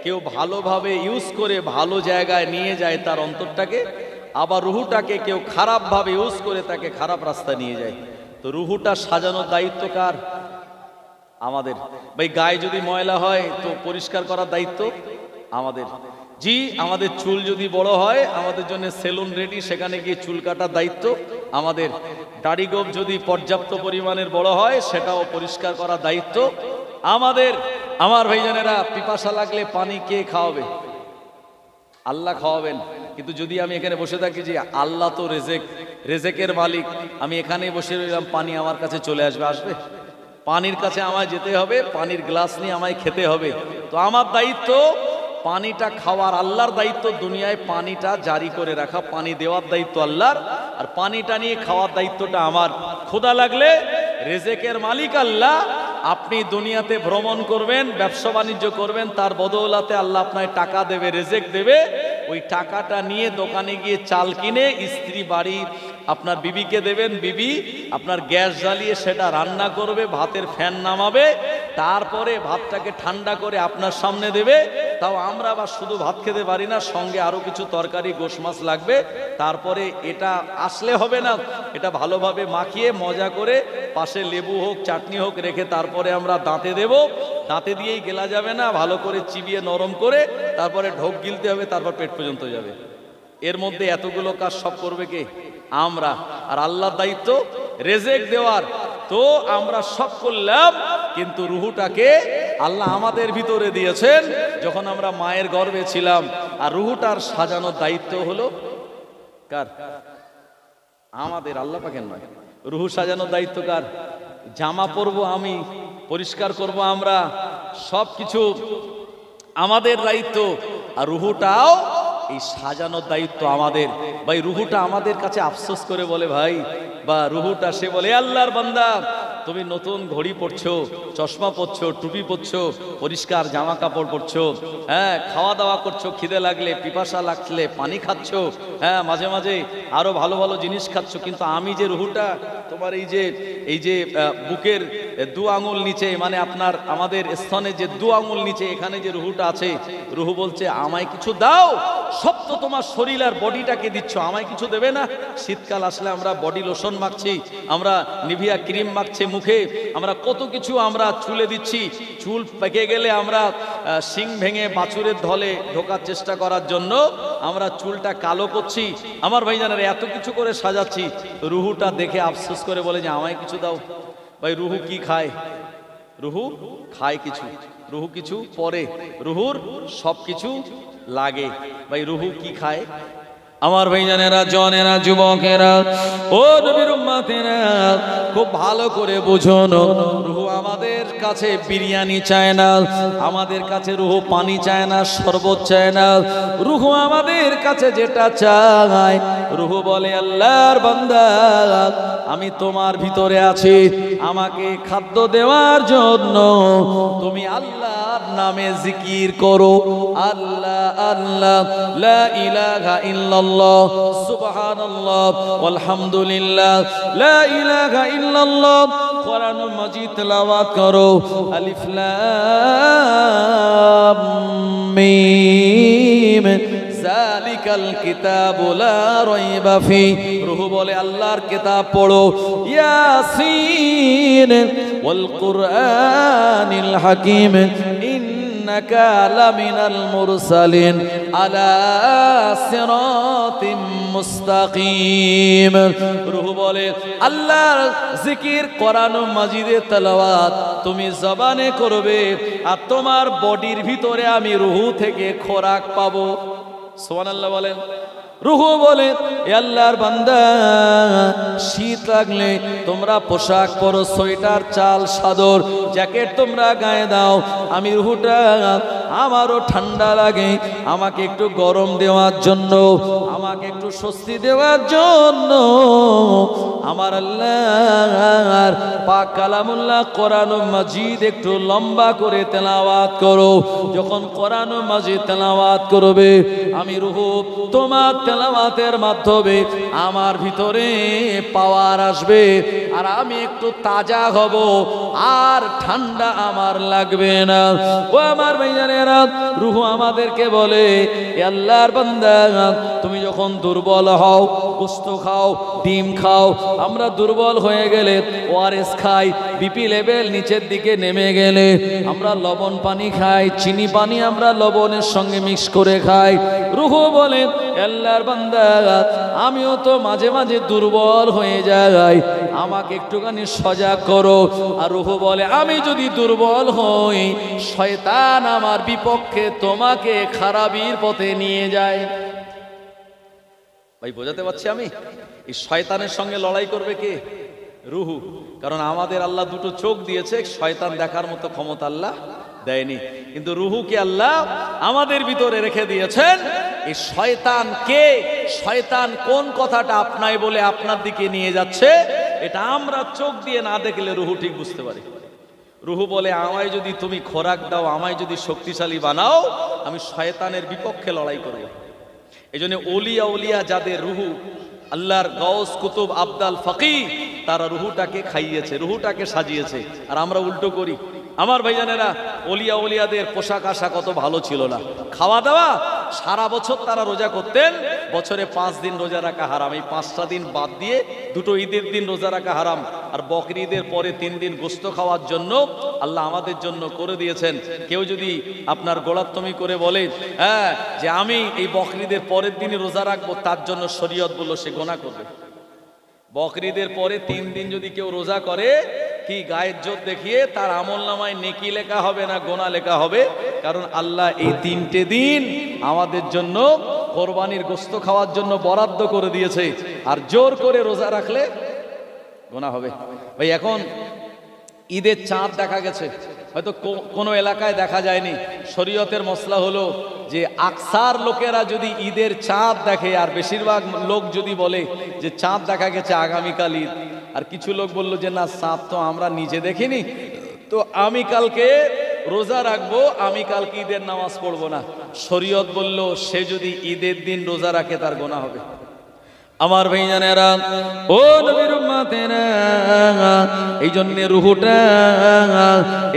কেউ ভালোভাবে ইউজ করে ভালো জায়গায় নিয়ে যায় তার অন্তরটাকে, আবার রুহুটাকে কেউ খারাপভাবে ইউজ করে তাকে খারাপ রাস্তায় নিয়ে যায়। তো রুহুটা সাজানোর দায়িত্ব কার? আমাদের। ভাই গায়ে যদি ময়লা হয় তো পরিষ্কার করার দায়িত্ব আমাদের। জি, আমাদের চুল যদি বড় হয় আমাদের জন্য সেলুন রেডি, সেখানে গিয়ে চুল কাটার দায়িত্ব আমাদের। দাড়ি গোঁফ যদি পর্যাপ্ত পরিমাণের বড় হয় সেটাও পরিষ্কার করার দায়িত্ব আমাদের। আমার ভাইজানেরা, পিপাসা লাগলে পানি কে খাওয়াবে? আল্লাহ খাওয়াবেন। কিন্তু যদি আমি এখানে বসে থাকি যে আল্লাহ তো রেজেকের মালিক, আমি এখানেই বসে রইলাম, পানি আমার কাছে চলে আসবে? আসবে? পানির কাছে আমায় যেতে হবে, পানির গ্লাস নিয়ে আমায় খেতে হবে। তো আমার দায়িত্ব পানিটা খাওয়ার, আল্লাহর দায়িত্ব দুনিয়ায় পানিটা জারি করে রাখা, পানি দেওয়ার দায়িত্ব আল্লাহর, আর পানিটা নিয়ে খাওয়ার দায়িত্বটা আমার। ক্ষুধা লাগলে রেজেকের মালিক আল্লাহ, আপনি দুনিয়াতে ভ্রমণ করবেন, ব্যবসা বাণিজ্য করবেন, তার বদৌলতে আল্লাহ আপনাকে টাকা দেবে, রেজেক দেবে। ওই টাকাটা নিয়ে দোকানে গিয়ে চাল কিনে স্ত্রী বাড়ি আপনার বিবিকে দেবেন, বিবি আপনার গ্যাস জ্বালিয়ে সেটা রান্না করবে, ভাতের ফ্যান নামাবে, তারপরে ভাতটাকে ঠান্ডা করে আপনার সামনে দেবে। তাও আমরা আবার শুধু ভাত খেতে পারি না, সঙ্গে আরো কিছু তরকারি গোশ মাছ লাগবে। তারপরে এটা আসলে হবে না, এটা ভালোভাবে মাখিয়ে মজা করে পাশে লেবু হোক চাটনি হোক রেখে তারপরে আমরা দাঁতে দেব। দাঁতে দিয়েই গেলা যাবে না, ভালো করে চিবিয়ে নরম করে তারপরে ঢোক গিলতে হবে, তারপর পেট পর্যন্ত যাবে। এর মধ্যে এতগুলো কাজ সব করবে কে? আমরা। আর আল্লাহর দায়িত্ব রেজেক দেওয়ার। তো আমরা সব করলাম, কিন্তু রুহুটাকে আল্লাহ আমাদের ভিতরে দিয়েছেন যখন আমরা মায়ের গর্ভে ছিলাম। আর রুহুটার সাজানোর দায়িত্ব হলো কার? আমাদের, আল্লাহ পাকের নয়। রুহু সাজানোর দায়িত্ব কার? জামা পরবো আমি, পরিষ্কার করব আমরা, সব কিছু আমাদের দায়িত্ব। আর রুহুটাও এই সাজানোর দায়িত্ব আমাদের। ভাই রুহুটা আমাদের কাছে আফসোস করে বলে, ভাই বা রুহুটা সে বলে, আল্লাহর বান্দা তুমি নতুন ঘড়ি পরছো, চশমা পরছো, টুপি পরছো, পরিষ্কার জামা কাপড় পরছো, হ্যাঁ, খাওয়া দাওয়া করছো, খিদে লাগলে পিপাসা লাগলে পানি খাচ্ছো, হ্যাঁ, মাঝে মাঝে আরো ভালো ভালো জিনিস খাচ্ছো। কিন্তু আমি যে রুহুটা তোমার এই যে বুকের 2 আঙুল নিচে, মানে আপনার আমাদের স্তনে যে 2 আঙুল নিচে, এখানে যে রুহুটা আছে, রুহু বলছে আমায় কিছু দাও। সব তো তোমার শরীর আর বডিটাকে দিচ্ছ, আমায় কিছু দেবে না? শীতকাল আসলে আমরা বডি লোশন মাখছি, আমরা নিভিয়া ক্রিম মাখছি মুখে, আমরা কত কিছু আমরা চুলে দিচ্ছি। চুল পেকে গেলে আমরা শিং ভেঙে বাছুরের ধলে ঢোকার চেষ্টা করার জন্য আমরা চুলটা কালো করছি। আমার ভাইজানেরা এত কিছু করে সাজাচ্ছি, রুহুটা দেখে আফসোস করে বলে যে আমায় কিছু দাও। ভাই রুহু কি খায়? রুহু খায় কিছু, রুহু কিছু পরে, রুহুর সব কিছু লাগে। ভাই রুহু কি খায়? আমার ভাইজানেরা, জনেরা, যুবকেরা, ও নবীর উম্মতেরা, খুব ভালো করে বুঝুন, রুহ আমাদের কাছে বিরিয়ানি চায় না, আমাদের কাছে রুহ পানি চায় না, শরবত চায় না। রুহ আমাদের কাছে যেটা চায়, রুহ বলে আল্লাহর বান্দা, আমি তোমার ভিতরে আছি, আমাকে খাদ্য দেওয়ার জন্য তুমি আল্লাহর নামে জিকির করো। আল্লাহ আল্লাহ, লা ইলাহা ইল্লাল্লাহ, সুবহানাল্লাহ, আলহামদুলিল্লাহ, লা ইলাহা ইল্লাল্লাহ। কোরআনুল মাজিদ তেলাওয়াত করো। আলিফ লাম মিম যালিকাল কিতাবু লা রাইবা ফি। রূহ বলে আল্লাহর কিতাব পড়ো। ইয়াসিন ওয়াল কুরআনিল হাকীম ইন্নাকা লামিনাল মুরসালিন আলা সিরাতিম মুস্তাকিম। রূহ বলে আল্লাহর জিকির কোরআন মাজিদের তেলাওয়াত তুমি জবানে করবে, আর তোমার বডির ভিতরে আমি রূহ থেকে খোরাক পাবো। সুবহানাল্লাহ বলেন। রূহ বলে এ আল্লাহর বান্দা, শীত লাগলে তোমরা পোশাক পরো, সোয়েটার, চাল, চাদর, জ্যাকেট তোমরা গায়ে দাও। আমি রূহটা, আমারও ঠান্ডা লাগে, আমাকে একটু গরম দেওয়ার জন্য, আমাকে একটু স্বস্তি দেওয়ার জন্য আমার আল্লাহর পাক কালামুল্লাহ কোরআন মাজিদ একটু লম্বা করে তেলাওয়াত করো। যখন কোরআন মাজিদ তেলাওয়াত করবে, আমি রূহ তোমার তেলাওয়াতের মাধ্যমে আমার ভিতরে পাওয়ার আসবে, আর আমি একটু তাজা হব, আর ঠান্ডা আমার লাগবে না। ও আমার ভাইজানেরা, রূহ আমাদেরকে বলে এ আল্লাহর বান্দা, তুমি যখন দুর্বল হও, গোশত খাও, ডিম খাও। আমরা দুর্বল হয়ে গেলে ওআরএস খাই, বিপি লেভেল নিচের দিকে নেমে গেলে আমরা লবণ পানি খাই, চিনি পানি আমরা লবণের সঙ্গে মিক্স করে খাই। রূহ বলে আল্লাহর বান্দা, আমিও তো মাঝে মাঝে দুর্বল হয়ে যাই, আমাকে একটুখানি সজাগ করো। আর রূহ বলে আমি যদি দুর্বল হই, শয়তান আমার বিপক্ষে তোমাকে খারাপির পথে নিয়ে যায়। ভাই বোঝাতে পারছি আমি? এই শয়তানের সঙ্গে লড়াই করবে কে? রূহ। কারণ আমাদের আল্লাহ দুটো চোখ দিয়েছে, শয়তান দেখার মতো ক্ষমতা আল্লাহ দেয়নি, কিন্তু রূহকে আল্লাহ আমাদের ভিতরে রেখে দিয়েছেন। এই শয়তান কে, শয়তান কোন কথাটা আপনাই বলে আপনার দিকে নিয়ে যাচ্ছে, এটা আমরা চোখ দিয়ে না দেখলে রূহ ঠিক বুঝতে পারি। রূহ বলে আমায় যদি তুমি খোরাক দাও, আমায় যদি শক্তিশালী বানাও, আমি শয়তানের বিপক্ষে লড়াই করব। এই জন্য ওলিয়া ওলিয়া যাদের রূহ, আল্লাহর গাউস কুতুব আবদাল ফকি, তারা রূহটাকে খাইয়েছে, রূহটাকে সাজিয়েছে, আর আমরা উল্টো করি। আমার ভাইজানেরা, ওলিয়া ওলিয়াদের পোশাক আশাক কত ভালো ছিল না, খাওয়া দাওয়া সারা বছর তারা রোজা করতেন, বছরে 5 দিন রোজা রাখা হারাম। এই 5টা দিন বাদ দিয়ে 2টো ঈদের দিন রোজা রাখা হারাম, আর বকরি ঈদের পরে 3 দিন গোশত খাওয়ার জন্য আল্লাহ আমাদের জন্য করে দিয়েছেন। কেউ যদি আপনার গোলাত্তমি করে বলে হ্যাঁ যে আমি এই বকরি ঈদের পরের দিনই রোজা রাখবো, তার জন্য শরীয়ত বলল সে গুনাহ করবে। বকরি ঈদের পরে 3 দিন যদি কেউ রোজা করে, কি গায়ের জোর দেখিয়ে তার আমলনামায় নেকি লেখা হবে না গোনা লেখা হবে, কারণ আল্লাহ এই 3টে দিন আমাদের জন্য কোরবানির গোশত খাওয়ার জন্য বরাদ্দ করে দিয়েছে, আর জোর করে রোজা রাখলে গোনা হবে। ভাই এখন ঈদের চাঁদ দেখা গেছে, হয়তো কোনো এলাকায় দেখা যায়নি। শরীয়তের মসলা হলো যে আকসার লোকেরা যদি ঈদের চাঁদ দেখে, আর বেশিরভাগ লোক যদি বলে যে চাঁদ দেখা গেছে আগামীকাল ঈদ, আর কিছু লোক বললো যে না চাঁদ তো আমরা নিজে দেখিনি, তো আমি কালকে রোজা রাখবো, আমি কালকে ঈদের নামাজ পড়বো না। শরীয়ত বলল সে যদি ঈদের দিন রোজা রাখে তার গুনাহ হবে। আমার ভাইজানেরা, ও নবীর উম্মতেরা, এই জন্য রূহটা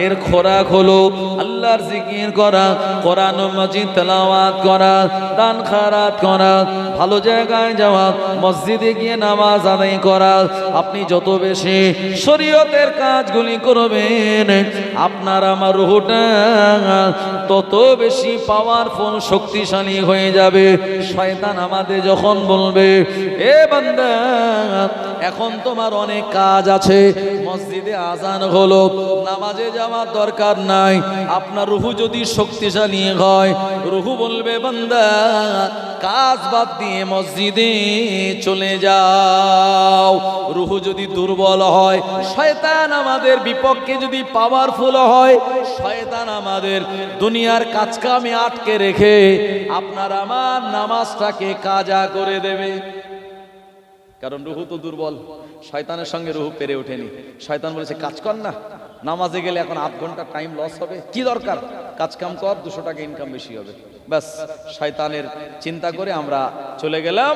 এর খোরাক হলো আল্লাহর জিকির করা, কোরআন মাজিদ তেলাওয়াত করা, দান খারাত করা, ভালো জায়গায় যাওয়া, মসজিদে গিয়ে নামাজ আদায় করা। আপনি যত বেশি শরীয়তের কাজগুলি করবেন, আপনার আমার রূহটা তত বেশি পাওয়ারফুল, শক্তিশালী হয়ে যাবে। শয়তান আমাদের যখন বলবে এ বান্দা এখন তোমার অনেক কাজ আছে, মসজিদে আজান হলো, নামাজে যাওয়ার দরকার নাই, আপনার আপনার রুহু যদি শক্তিশালী হয়, রুহু বলবে বান্দা কাজ বাদ দিয়ে মসজিদে চলে যাও। রুহু যদি দুর্বল হয়, শয়তান আমাদের বিপক্ষে যদি পাওয়ারফুল হয়, শয়তান আমাদের দুনিয়ার কাজকামে আটকে রেখে আপনার আমার নামাজটাকে কাজা করে দেবে। কারণ রুহু তো দুর্বল, শয়তানের সঙ্গে রুহু পেরে ওঠেনি। শয়তান বলেছে কাজ কর না, নামাজে গেলে এখন 8 ঘন্টা টাইম লস হবে, কি দরকার, কাজ কাম কর, 200 টাকা ইনকাম বেশি হবে। ব্যাস শয়তানের চিন্তা করে আমরা চলে গেলাম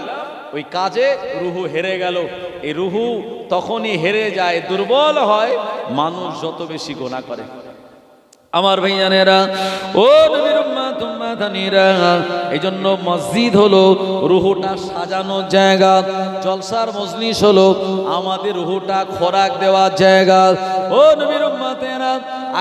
ওই কাজে, রুহু হেরে গেল। এই রুহু তখনই হেরে যায়, দুর্বল হয় মানুষ যত বেশি গুনাহ করে। আমার ভাইয়ানেরা, ও নবীর উম্মত উম্মাতানিরা, এইজন্য মসজিদ হলো রুহুটা সাজানোর জায়গা, জলসার মজলিস হলো আমাদের রুহুটা খোরাক দেওয়ার জায়গা। ও নবীর উম্মতেরা,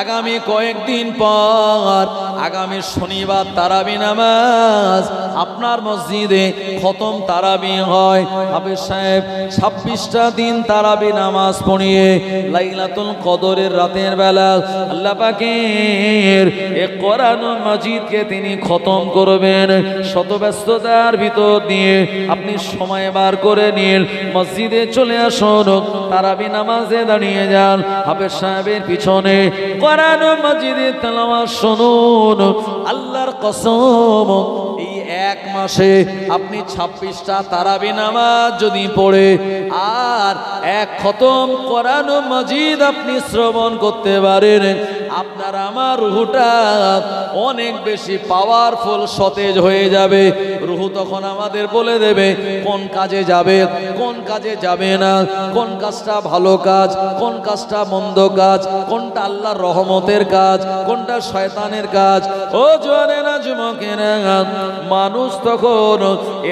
আগামী কয়েকদিন পর আগামী শনিবার তারাবি নামাজ আপনার মসজিদে খতম তারাবি হয়। হাফেজ সাহেব 26টা দিন তারাবি নামাজ পড়িয়ে লাইলাতুল কদরের রাতের বেলা আল্লাহ পাকের এ কোরআন মাজিদকে তিনি খতম করবেন। শত ব্যস্ততার ভিতর দিয়ে আপনি সময় বার করে নিন, মসজিদে চলে আসুন, তারাবি নামাজে দাঁড়িয়ে যান, হাফেজ সাহেবের পিছনে কোরআন মাজিদের তেলাওয়াত শুনুন। আল্লাহর কসম, এই এক মাসে আপনি 26টা তারাবি নামাজ যদি পড়ে আর এক খতম কোরআন মাজিদ আপনি শ্রবণ করতে পারেন, আপনার আমার রুহুটা অনেক বেশি পাওয়ারফুল, সতেজ হয়ে যাবে। রুহু তখন আমাদের বলে দেবে কোন কাজে যাবে, কোন কাজে যাবে না, কোন কাজটা ভালো কাজ, কোন কাজটা মন্দ কাজ, কোনটা আল্লাহর রহমতের কাজ, কোনটা শয়তানের কাজ। ও জওয়ানেরা, যুবকেরা, মানুষ তখন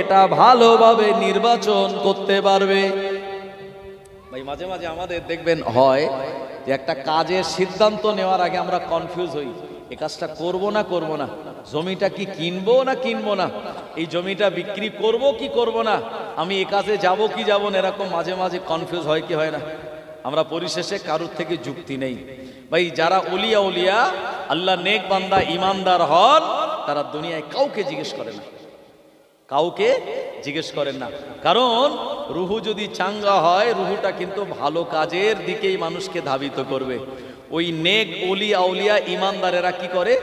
এটা ভালোভাবে নির্বাচন করতে পারবে। ভাই মাঝে মাঝে আমাদের দেখবেন হয় যে একটা কাজের সিদ্ধান্ত নেওয়ার আগে আমরা কনফিউজ হই, এই কাজটা করব না করব না, জমিটা কি কিনবো না কিনবো না, এই জমিটা বিক্রি করব কি করব না, আমি এই কাজে যাব কি যাব না, এরকম মাঝে মাঝে কনফিউজ হয় কি হয় না? আমরা পরিশেষে কারোর থেকে যুক্তি নেই। ভাই যারা ওলিয়া উলিয়া আল্লাহ নেক বান্দা ইমানদার হন, তারা দুনিয়ায় কাউকে জিজ্ঞেস করে না, কাউকে জিজ্ঞেস করেন না। কারণ রুহু যদি চাঙ্গা হয়, রুহুটা কিন্তু ভালো কাজের দিকেই মানুষকে ধাবিত করবে। ওই নেক ওলি আউলিয়া ইমানদারেরা কি করে?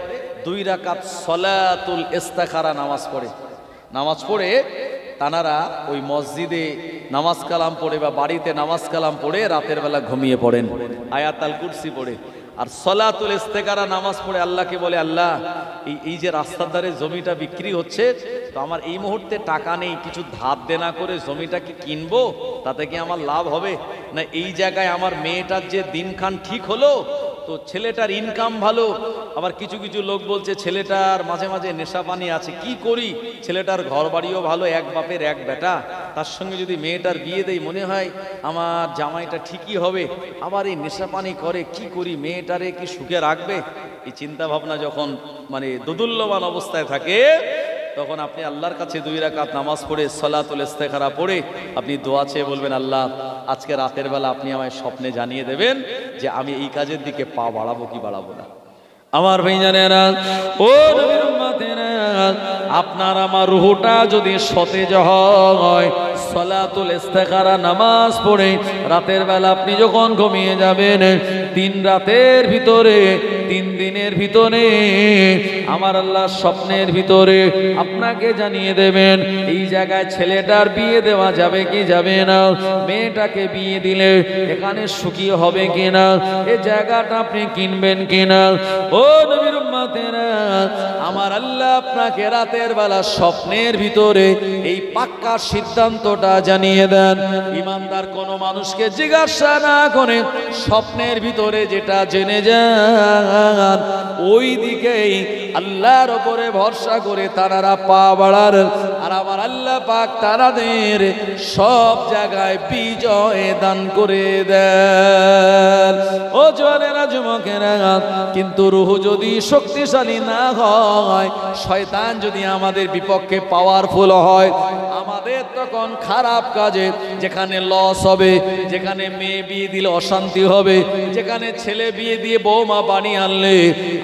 2 রাকাত সলাতুল ইস্তেখারা নামাজ পড়ে। নামাজ পড়ে তানারা ওই মসজিদে নামাজ কালাম পড়ে বা বাড়িতে নামাজ কালাম পড়ে রাতের বেলা ঘুমিয়ে পড়েন, আয়াতুল কুরসি পড়ে। আর সলাতুল ইস্তেখারা নামাজ পড়ে আল্লাহকে বলে, আল্লাহ এই যে রাস্তার ধারে জমিটা বিক্রি হচ্ছে, তো আমার এই মুহূর্তে টাকা নেই, কিছু ধার দেনা করে জমিটা কি কিনবো, তাতে কি আমার লাভ হবে না? এই জায়গায় আমার মেয়েটার যে দিনখান ঠিক হলো, তো ছেলেটার ইনকাম ভালো, আবার কিছু কিছু লোক বলছে ছেলেটার মাঝে মাঝে নেশা পানি আছে, কি করি? ছেলেটার ঘর বাড়িও ভালো, এক বাপের এক বেটা, তার সঙ্গে যদি মেয়েটার বিয়ে দেই মনে হয় আমার জামাইটা ঠিকই হবে, আবার এই নেশা পানি করে, কি করি? মেয়েটারে কি সুখে রাখবে? এই চিন্তা ভাবনা যখন মানে দোদুল্যমান অবস্থায় থাকে, তখন আপনি আল্লাহর কাছে 2 রাকাত নামাজ পড়ে সলাতুল ইস্তেখারা পড়ে আপনি দোয়া চেয়ে বলবেন, আল্লাহ আজকে রাতের বেলা আপনি আমায় স্বপ্নে জানিয়ে দেবেন যে আমি এই কাজের দিকে পা বাড়াবো কি বাড়াবো না। আমার ভাইজানেরা, ও নবীর উম্মতেরা, আপনার আমার রুহুটা যদি সতেজ হয়, সলাতুল ইস্তেখারা নামাজ পড়ে রাতের বেলা আপনি যখন ঘুমিয়ে যাবেন, 3 রাতের ভিতরে 3 দিনের ভিতরে আমার আল্লাহ স্বপ্নের ভিতরে আপনাকে জানিয়ে দেবেন এই জায়গায় ছেলেটার বিয়ে দেওয়া যাবে কি যাবে না, মেয়েটাকে বিয়ে দিলে এখানে সুখী হবে কিনা, এই জায়গাটা আপনি কিনবেন কিনা। ও নবীর উম্মতেরা, আমার আল্লাহ আপনাকে রাতের বেলা স্বপ্নের ভিতরে এই পাক্কা সিদ্ধান্তটা জানিয়ে দেন। ইমানদার কোন মানুষকে জিজ্ঞাসা না করে স্বপ্নের ভিতরে যেটা জেনে যান, ওই দিকেই আল্লাহর উপরে ভরসা করে তারা পা বাড়ার আর আমার আল্লাহ পাক তাদের সব জায়গায় বিজয় দান করে দেন। ও জওয়ানেরা, যুবকেরা, কিন্তু রূহ যদি শক্তিশালী না হয়, শয়তান যদি আমাদের বিপক্ষে পাওয়ারফুল হয়, আমাদের তখন খারাপ কাজে যেখানে লস হবে, যেখানে মেয়ে বিয়ে দিলে অশান্তি হবে, যেখানে ছেলে বিয়ে দিয়ে বৌমা বানিয়ে আনলে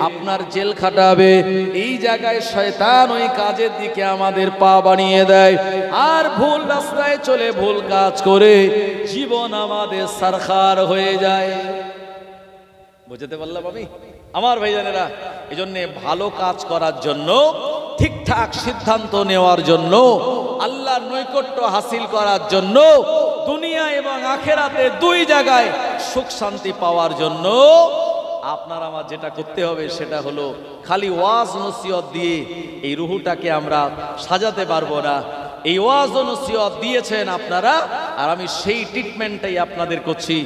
আপনার জেল খাটাবে, এই জায়গায় শয়তান ওই কাজের দিকে আমাদের পা বানিয়ে দেয়। আর ভুল রাস্তায় চলে ভুল কাজ করে জীবন আমাদের সারখার হয়ে যায়। বুঝতে পারলাম আমি আমার ভাইজানেরা? এই জন্য ভালো কাজ করার জন্য, ঠিকঠাক সিদ্ধান্ত নেওয়ার জন্য, আল্লাহর নৈকট্য হাসিল করার জন্য, দুনিয়া এবং আখেরাতে দুই জায়গায় সুখ শান্তি পাওয়ার জন্য আপনার আমার যেটা করতে হবে সেটা হলো খালি ওয়াজ নসিহত দিয়ে এই রুহুটাকে আমরা সাজাতে পারবো না। এই ওয়াজ নসিহত দিয়েছেন আপনারা, আর আমি সেই ট্রিটমেন্টটাই আপনাদের করছি।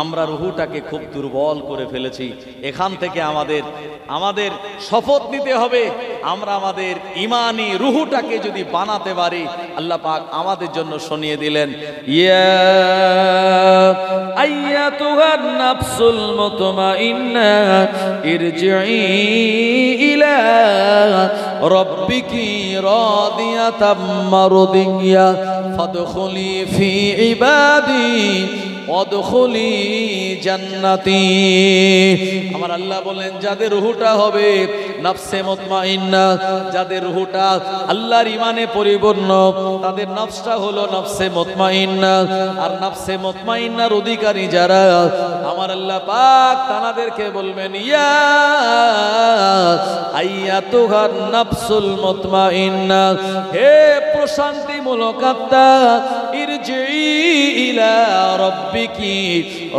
আমরা রুহুটাকে খুব দুর্বল করে ফেলেছি। এখান থেকে আমাদের শপথ নিতে হবে, আমরা আমাদের ইমানি রুহুটাকে যদি বানাতে পারি, আল্লাহ পাক আমাদের জন্য শুনিয়ে দিলেন, ইয়া আইয়াতুহান নাফসুল মুতমাইন্না ইরজিই ইলা রাব্বিকি রাদিয়াতাম মারদিয়া ফাদখুলি ফি ইবাদি ওয়াদখুলি জান্নাতি। আমার আল্লাহ বলেন, যাদের রুহুটা হবে নফসে মুতমাইন্না, যাদের রুহুটা আল্লাহর ইমানে পরিপূর্ণ, তাদের নফসটা হলো নফসে মুতমাইন্না। আর নফসে মুতমাইন্নার অধিকারী যারা, আমার আল্লাহ পাক তাদেরকে বলবেন, ইয়া আইয়াতুহান নাফসুল মুতমাইন্না, হে প্রশান্তিমূলক আত্মা, ইরজিই ইলা রাব্বিকি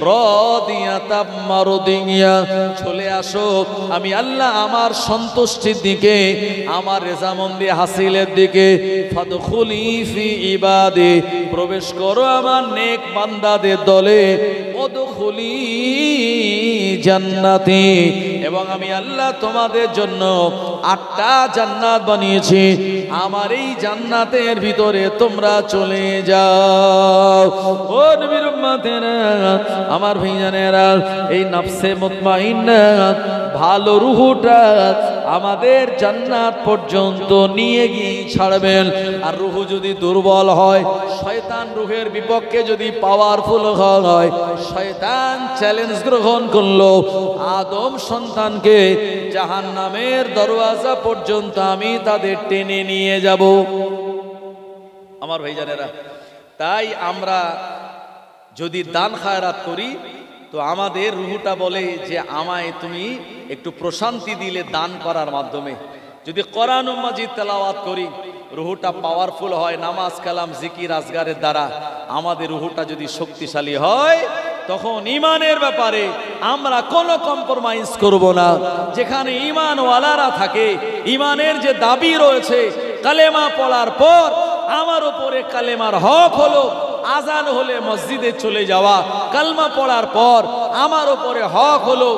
রাদিয়াতাম মারদিয়া, চলে আসো আমি আল্লাহ আমার সন্তুষ্টির দিকে, আমার রেজামন্দি হাসিলের দিকে। ফাদখুলি ফি ইবাদি, প্রবেশ করো আমার নেক বান্দাদের দলে। ওদখুলি জান্নাতি, এবং আমি আল্লাহ তোমাদের জন্য 8টা জান্নাত বানিয়েছি, আমার এই জান্নাতের ভিতরে তোমরা চলে যাও। ও নবীর উম্মতেরা, আমার ভাইজানেরা, এই নফসে মুতমাইন্না ভালো রুহুটা আমাদের জান্নাত পর্যন্ত নিয়ে গিয়ে ছাড়বেন। আর রুহু যদি দুর্বল হয়, শয়তান রুহের বিপক্ষে যদি পাওয়ারফুল হয়, শয়তান চ্যালেঞ্জ গ্রহণ করলো, আদম সন্তানকে জাহান্নামের দরওয়াজা পর্যন্ত আমি তাদের টেনে নিয়ে যাব। আমার ভাইজানেরা, তাই আমরা যদি দান খায়রাত করি, তো আমাদের রুহুটা বলে যে আমায় তুমি একটু প্রশান্তি দিলে দান করার মাধ্যমে। যদি কোরআন মাজিদ তেলাওয়াত করি, রুহুটা পাওয়ারফুল হয়, নামাজ কালাম জিকির আজগারের দ্বারা আমাদের রুহুটা যদি শক্তিশালী হয়, তখন ইমানের ব্যাপারে আমরা কোনো কম্প্রোমাইজ করব না। যেখানে ইমানওয়ালারা থাকে, ইমানের যে দাবি রয়েছে, কালেমা পড়ার পর আমার উপরে কালেমার হক হলো আজান হলে মসজিদে চলে যাওয়া, কালমা পড়ার পর আমার উপরে হক হলো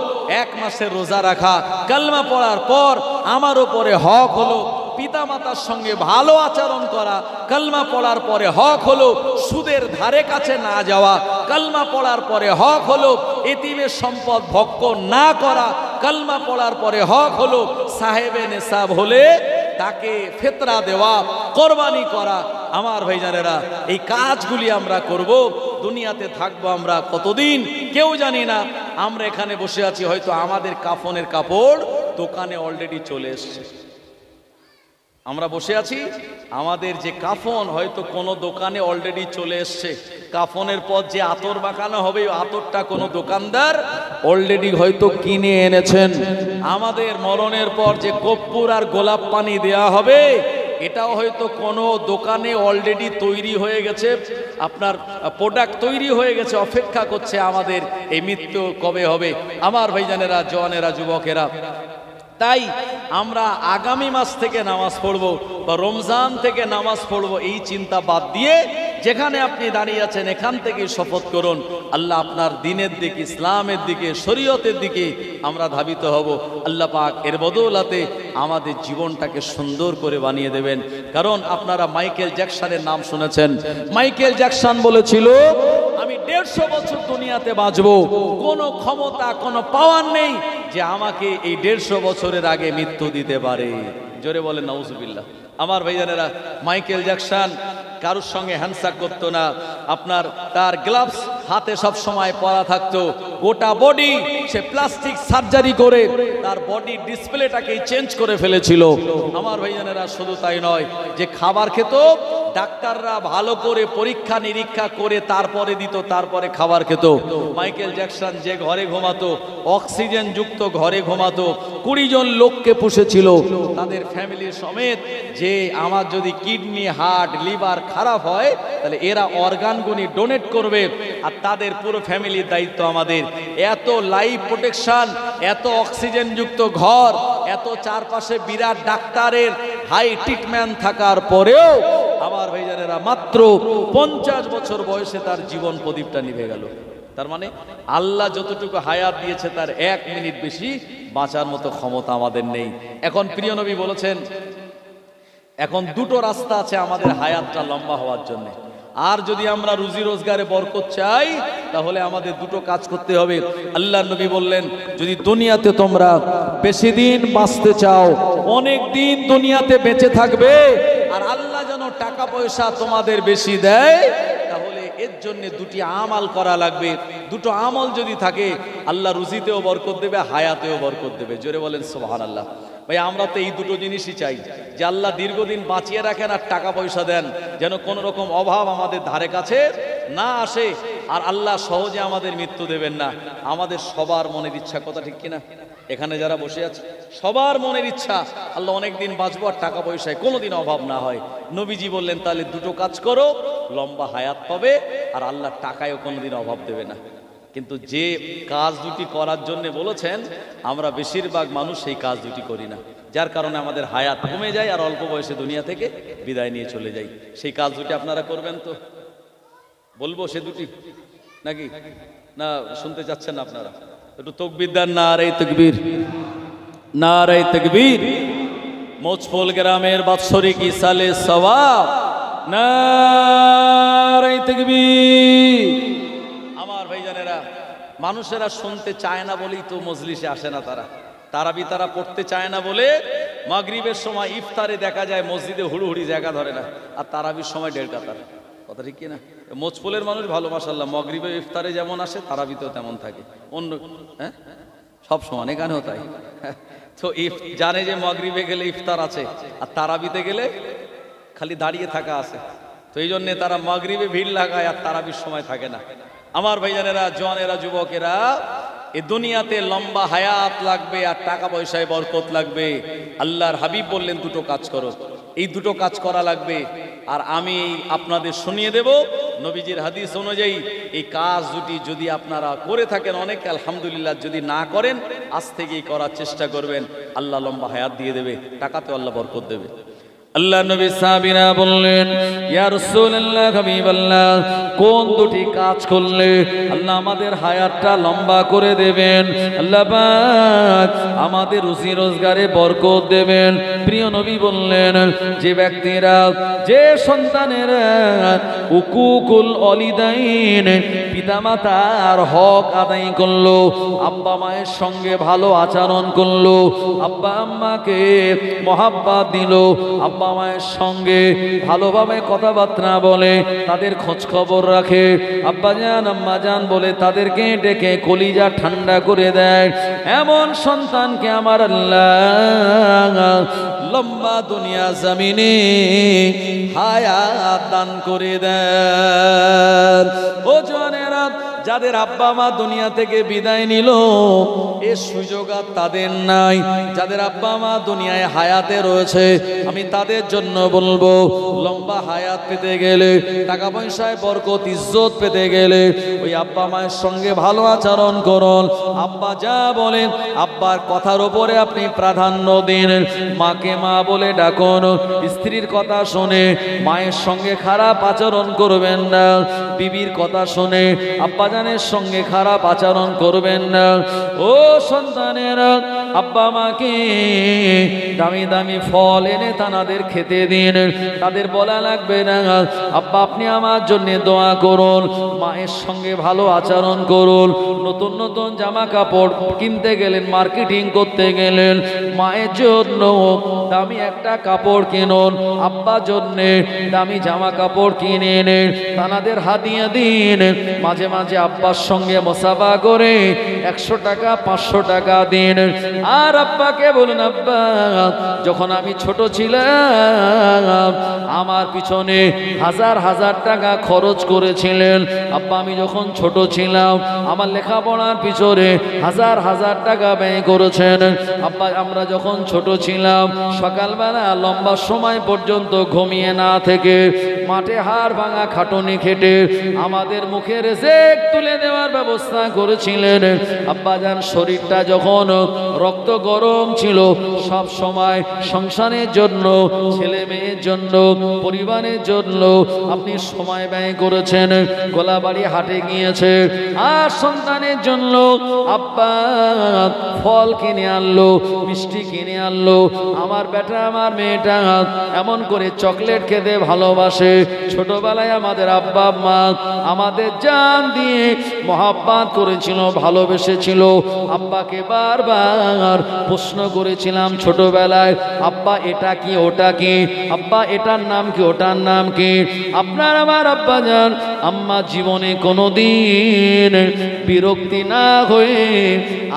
1 মাসের রোজা রাখা, কালমা পড়ার পর আমার উপরে হক হলো পিতামাতার সঙ্গে ভালো আচরণ করা, কালমা পড়ার পরে হক হলো সুদের ধারে কাছে না যাওয়া, কালমা পড়ার পরে হক হলো এতিমের সম্পদ ভক্ষ না করা, কালমা পড়ার পরে হক হলো সাহেবে নেশাব হলে তাকে ফিতরা দেওয়া, কোরবানি করা। আমার ভাইজানেরা, এই কাজগুলি আমরা করব। দুনিয়াতে থাকবো আমরা কতদিন কেউ জানি না। আমরা এখানে বসে আছি, হয়তো আমাদের কাফনের কাপড় দোকানে অলরেডি চলে এসছে। আমরা বসে আছি, আমাদের যে কাফন হয়তো কোনো দোকানে অলরেডি চলে এসছে। কাফনের পর যে আতর মাখানো হবে, আতরটা কোনো দোকানদার অলরেডি হয়তো কিনে এনেছেন। আমাদের মরণের পর যে কর্পূর আর গোলাপ পানি দেয়া হবে, এটাও হয়তো কোনো দোকানে অলরেডি তৈরি হয়ে গেছে, আপনার প্রোডাক্ট তৈরি হয়ে গেছে, অপেক্ষা করছে আমাদের এই মৃত্যু কবে হবে। আমার ভাইজানেরা, জওয়ানেরা, যুবকেরা, তাই আমরা আগামী মাস থেকে নামাজ পড়বো বা রমজান থেকে নামাজ পড়বো, এই চিন্তা বাদ দিয়ে যেখানে আপনি দাঁড়িয়ে আছেন এখান থেকে শপথ করুন আল্লাহ আপনার দ্বীনের দিকে, ইসলামের দিকে, শরীয়তের দিকে আমরা ধাবিত হব। আল্লাহ পাক এর বদৌলতে আমাদের জীবনটাকে সুন্দর করে বানিয়ে দেবেন। কারণ আপনারা মাইকেল জ্যাকসনের নাম শুনেছেন। মাইকেল জ্যাকসন বলেছিল, আমি 150 বছর দুনিয়াতে বাঁচবো, কোনো ক্ষমতা, কোনো পাওয়ার নেই যে আমাকে এই 150 বছরের আগে মৃত্যু দিতে পারে। জোরে বলেন নাউজুবিল্লাহ। আমার ভাইজানেরা, মাইকেল জ্যাকসন কারোর সঙ্গে হ্যান্ডশেক করতো না, আপনার তার গ্লাভস হাতে সব সময় পরা থাকতো, গোটা বডি সে প্লাস্টিক সার্জারি করে তার বডি ডিসপ্লেটাকেই চেঞ্জ করে ফেলেছিল। আমার ভাইজানেরা, শুধু তাই নয়, যে খাবার খেত ডাক্তাররা ভালো করে পরীক্ষা নিরীক্ষা করে তারপরে দিত, তারপরে খাবার খেত। মাইকেল জ্যাকসন যে ঘরে ঘুমাতো, অক্সিজেন যুক্ত ঘরে ঘুমাতো, 20 জন লোককে পুষেছিল তাদের ফ্যামিলির সমেত, যে আমার যদি কিডনি, হার্ট, লিভার খারাপ হয় তাহলে এরা অর্গানগুলি ডোনেট করবে আর তাদের পুরো ফ্যামিলির দায়িত্ব আমাদের। এত লাইফ প্রোটেকশন, এত অক্সিজেন যুক্ত ঘর, এত চারপাশে বিরাট ডাক্তারের হাই ট্রিটমেন্ট থাকার পরেও আমার ভাইজানেরা মাত্র 50 বছর বয়সে তার জীবন প্রদীপটা নিভে গেল। তার মানে আল্লাহ যতটুকু হায়াত দিয়েছে তার 1 মিনিট বেশি বাঁচার মতো ক্ষমতা আমাদের নেই। এখন প্রিয় নবী বলেছেন, এখন দুটো রাস্তা আছে আমাদের হায়াতটা লম্বা হওয়ার জন্য। আর যদি আমরা রুজি রোজগারে বরকত চাই তাহলে আমাদের দুটো কাজ করতে হবে। আল্লাহর নবী বললেন, যদি দুনিয়াতে তোমরা বেশি দিন বাঁচতে চাও, অনেক দিন দুনিয়াতে বেঁচে থাকবে, আর আল্লাহ যেন টাকা পয়সা তোমাদের বেশি দেয়, তাহলে এর জন্য দুটি আমল করা লাগবে। দুটো আমল যদি থাকে আল্লাহ রুজিতেও বরকত দেবে, হায়াতেও বরকত দেবে। জোরে বলেন সুবহানাল্লাহ। ভাই, আমরা তো এই দুটো জিনিসই চাই, যে আল্লাহ দীর্ঘদিন বাঁচিয়ে রাখেন আর টাকা পয়সা দেন, যেন কোনো রকম অভাব আমাদের ধারে কাছে না আসে, আর আল্লাহ সহজে আমাদের মৃত্যু দেবেন না। আমাদের সবার মনের ইচ্ছা, কথা ঠিক কিনা? এখানে যারা বসে আছে সবার মনের ইচ্ছা আল্লাহ অনেক দিন বাঁচবো আর টাকা পয়সায় কোনোদিন অভাব না হয়। নবীজি বললেন, তাহলে দুটো কাজ করো, লম্বা হায়াত পাবে আর আল্লাহ টাকায়ও কোনোদিন অভাব দেবে না। কিন্তু যে কাজ দুটি করার জন্য বলেছেন, আমরা বেশিরভাগ মানুষ সেই কাজ দুটি করি না, যার কারণে আমাদের হায়াত কমে যায় আর অল্প বয়সে দুনিয়া থেকে বিদায় নিয়ে চলে যাই। সেই কাজ দুটি আপনারা করবেন তো? বলবো সে দুটি নাকি না? শুনতে চাচ্ছেন না আপনারা? একটু তাকবীর দেন। নারে তাকবীর, নারে তাকবীর। মোচফল গ্রামের বাৎসরিক ইসালে সওয়াব, নারে তাকবীর। আমার ভাইজানেরা, মানুষেরা শুনতে চায় না বলেই তো মজলিসে আসে না। তারাবি তারা পড়তে চায় না বলে মাগরিবের সময় ইফতারে দেখা যায় মসজিদে হুড়ুহুড়ি জায়গা ধরে না, আর তারাবির সময় 1.5 কাতার। কথা ঠিক কিনা? মোচফলের মানুষ ভালো, মাশাআল্লাহ, মাগরিবে ইফতারে যেমন আসে তারাবিতেও তেমন থাকে। অন্য হ্যাঁ সব সমান, এখানেও তাই। তো জানে যে মাগরিবে গেলে ইফতার আছে আর তারাবিতে গেলে খালি দাঁড়িয়ে থাকা আছে, তো এই জন্যে তারা মাগরিবে ভিড় লাগায় আর তারাবির সময় থাকে না। আমার ভাইজানেরা, জওয়ানেরা, যুবকেরা, এ দুনিয়াতে লম্বা হায়াত লাগবে আর টাকা পয়সায় বরকত লাগবে। আল্লাহর হাবিব বললেন, দুটো কাজ করো। এই দুটো কাজ করা লাগবে, আর আমি আপনাদের শুনিয়ে দেব নবীজির হাদিস অনুযায়ী। এই কাজ দুটি যদি আপনারা করে থাকেন, অনেকে আলহামদুলিল্লাহ, যদি না করেন আজ থেকেই করার চেষ্টা করবেন, আল্লাহ লম্বা হায়াত দিয়ে দেবে, টাকাতেও আল্লাহ বরকত দেবে। আল্লাহ নবী সাহাবীরা বললেন, ইয়া রাসূলুল্লাহ, হাবিবাল্লাহ, কোন দুটি কাজ করলে আল্লাহ আমাদের হায়াতটা লম্বা করে দেবেন, আল্লাহ পাক আমাদের রুজি রোজগারে বরকত দেবেন? প্রিয় নবী বললেন, যে ব্যক্তিরা, যে সন্তানেরা উকুকুল ওয়ালিদাইন, পিতামাতার হক আদায় করলো, আব্বা মায়ের সঙ্গে ভালো আচরণ করলো, আব্বা আম্মাকে মহাব্বত দিল, আব্বা মায়ের সঙ্গে ভালোভাবে কথাবার্তা বলে, তাদের খোঁজ খবর রাখে, আব্বা জান আম্মা জান বলে তাদেরকে ডেকে কলিজা ঠান্ডা করে দেয়, এমন সন্তানকে আমার আল্লাহ লম্বা দুনিয়া জমিনে হায়াত দান করে দেন। ও জওয়ানেরা, যাদের আব্বা মা দুনিয়া থেকে বিদায় নিল এ সুযোগ আর তাদের নাই। যাদের আব্বা মা দুনিয়ায় হায়াতে রয়েছে আমি তাদের জন্য বলবো, লম্বা হায়াত পেতে গেলে, টাকা পয়সায় বরকত ইজ্জত পেতে গেলে ওই আব্বা মায়ের সঙ্গে ভালো আচরণ করুন। আব্বা যা বলেন আব্বার কথার উপরে আপনি প্রাধান্য দিন। মাকে মা বলে ডাকুন, স্ত্রীর কথা শুনে মায়ের সঙ্গে খারাপ আচরণ করবেন না, বিবির কথা শুনে আব্বাজানের সঙ্গে খারাপ আচরণ করবেন না। ও সন্তানেরা, আব্বা মাকে দামি দামি ফল এনে তাদের খেতে দিন। তাদের বলা লাগবে না আব্বা আপনি আমার জন্য দোয়া করুন। মায়ের সঙ্গে ভালো আচরণ করুন। নতুন নতুন জামা কাপড় কিনতে গেলেন, মার্কেটিং করতে গেলেন, মায়ের জন্য দামি একটা কাপড় কিনুন, আব্বার জন্যে দামি জামা কাপড় কিনে এনে তাদের হাদিয়া দিন। মাঝে মাঝে আব্বার সঙ্গে মুসাফা করে 100 টাকা 500 টাকা দিন। আর আব্বাকে বলুন, আব্বা যখন আমি ছোট ছিলাম আমার পিছনে হাজার হাজার টাকা খরচ করেছিলেন। আব্বা আমি যখন ছোট ছিলাম আমার লেখাপড়ার পিছনে হাজার হাজার টাকা ব্যয় করেছেন। আব্বা আমরা যখন ছোট ছিলাম সকালবেলা লম্বা সময় পর্যন্ত ঘুমিয়ে না থেকে মাঠে হাড় ভাঙা খাটুনি খেটে আমাদের মুখে রেজেক তুলে দেওয়ার ব্যবস্থা করেছিলেন। আব্বাজান শরীরটা যখন রক্ত গরম ছিল সব সময় সংসারের জন্য, ছেলে মেয়ের জন্য, পরিবারের জন্য আপনি সময় ব্যয় করেছেন। গোলাবাড়ি হাটে গিয়েছে আর সন্তানের জন্য আব্বা ফল কিনে আনলো, মিষ্টি কিনে আনলো। আমার বেটা আমার মেয়েটা এমন করে চকলেট খেতে ভালোবাসে। ছোটবেলায় আমাদের আব্বা মা আমাদের জান দিয়ে মহাব্বত করেছিল, ভালোবেসেছিল। আব্বাকে বারবার প্রশ্ন করেছিলাম ছোটবেলায়, আব্বা এটা কি ওটা কি, আব্বা এটার নাম কি ওটার নাম কি। আপনার আমার আব্বা জান আম্মা জীবনে কোনোদিন বিরক্তি না হয়ে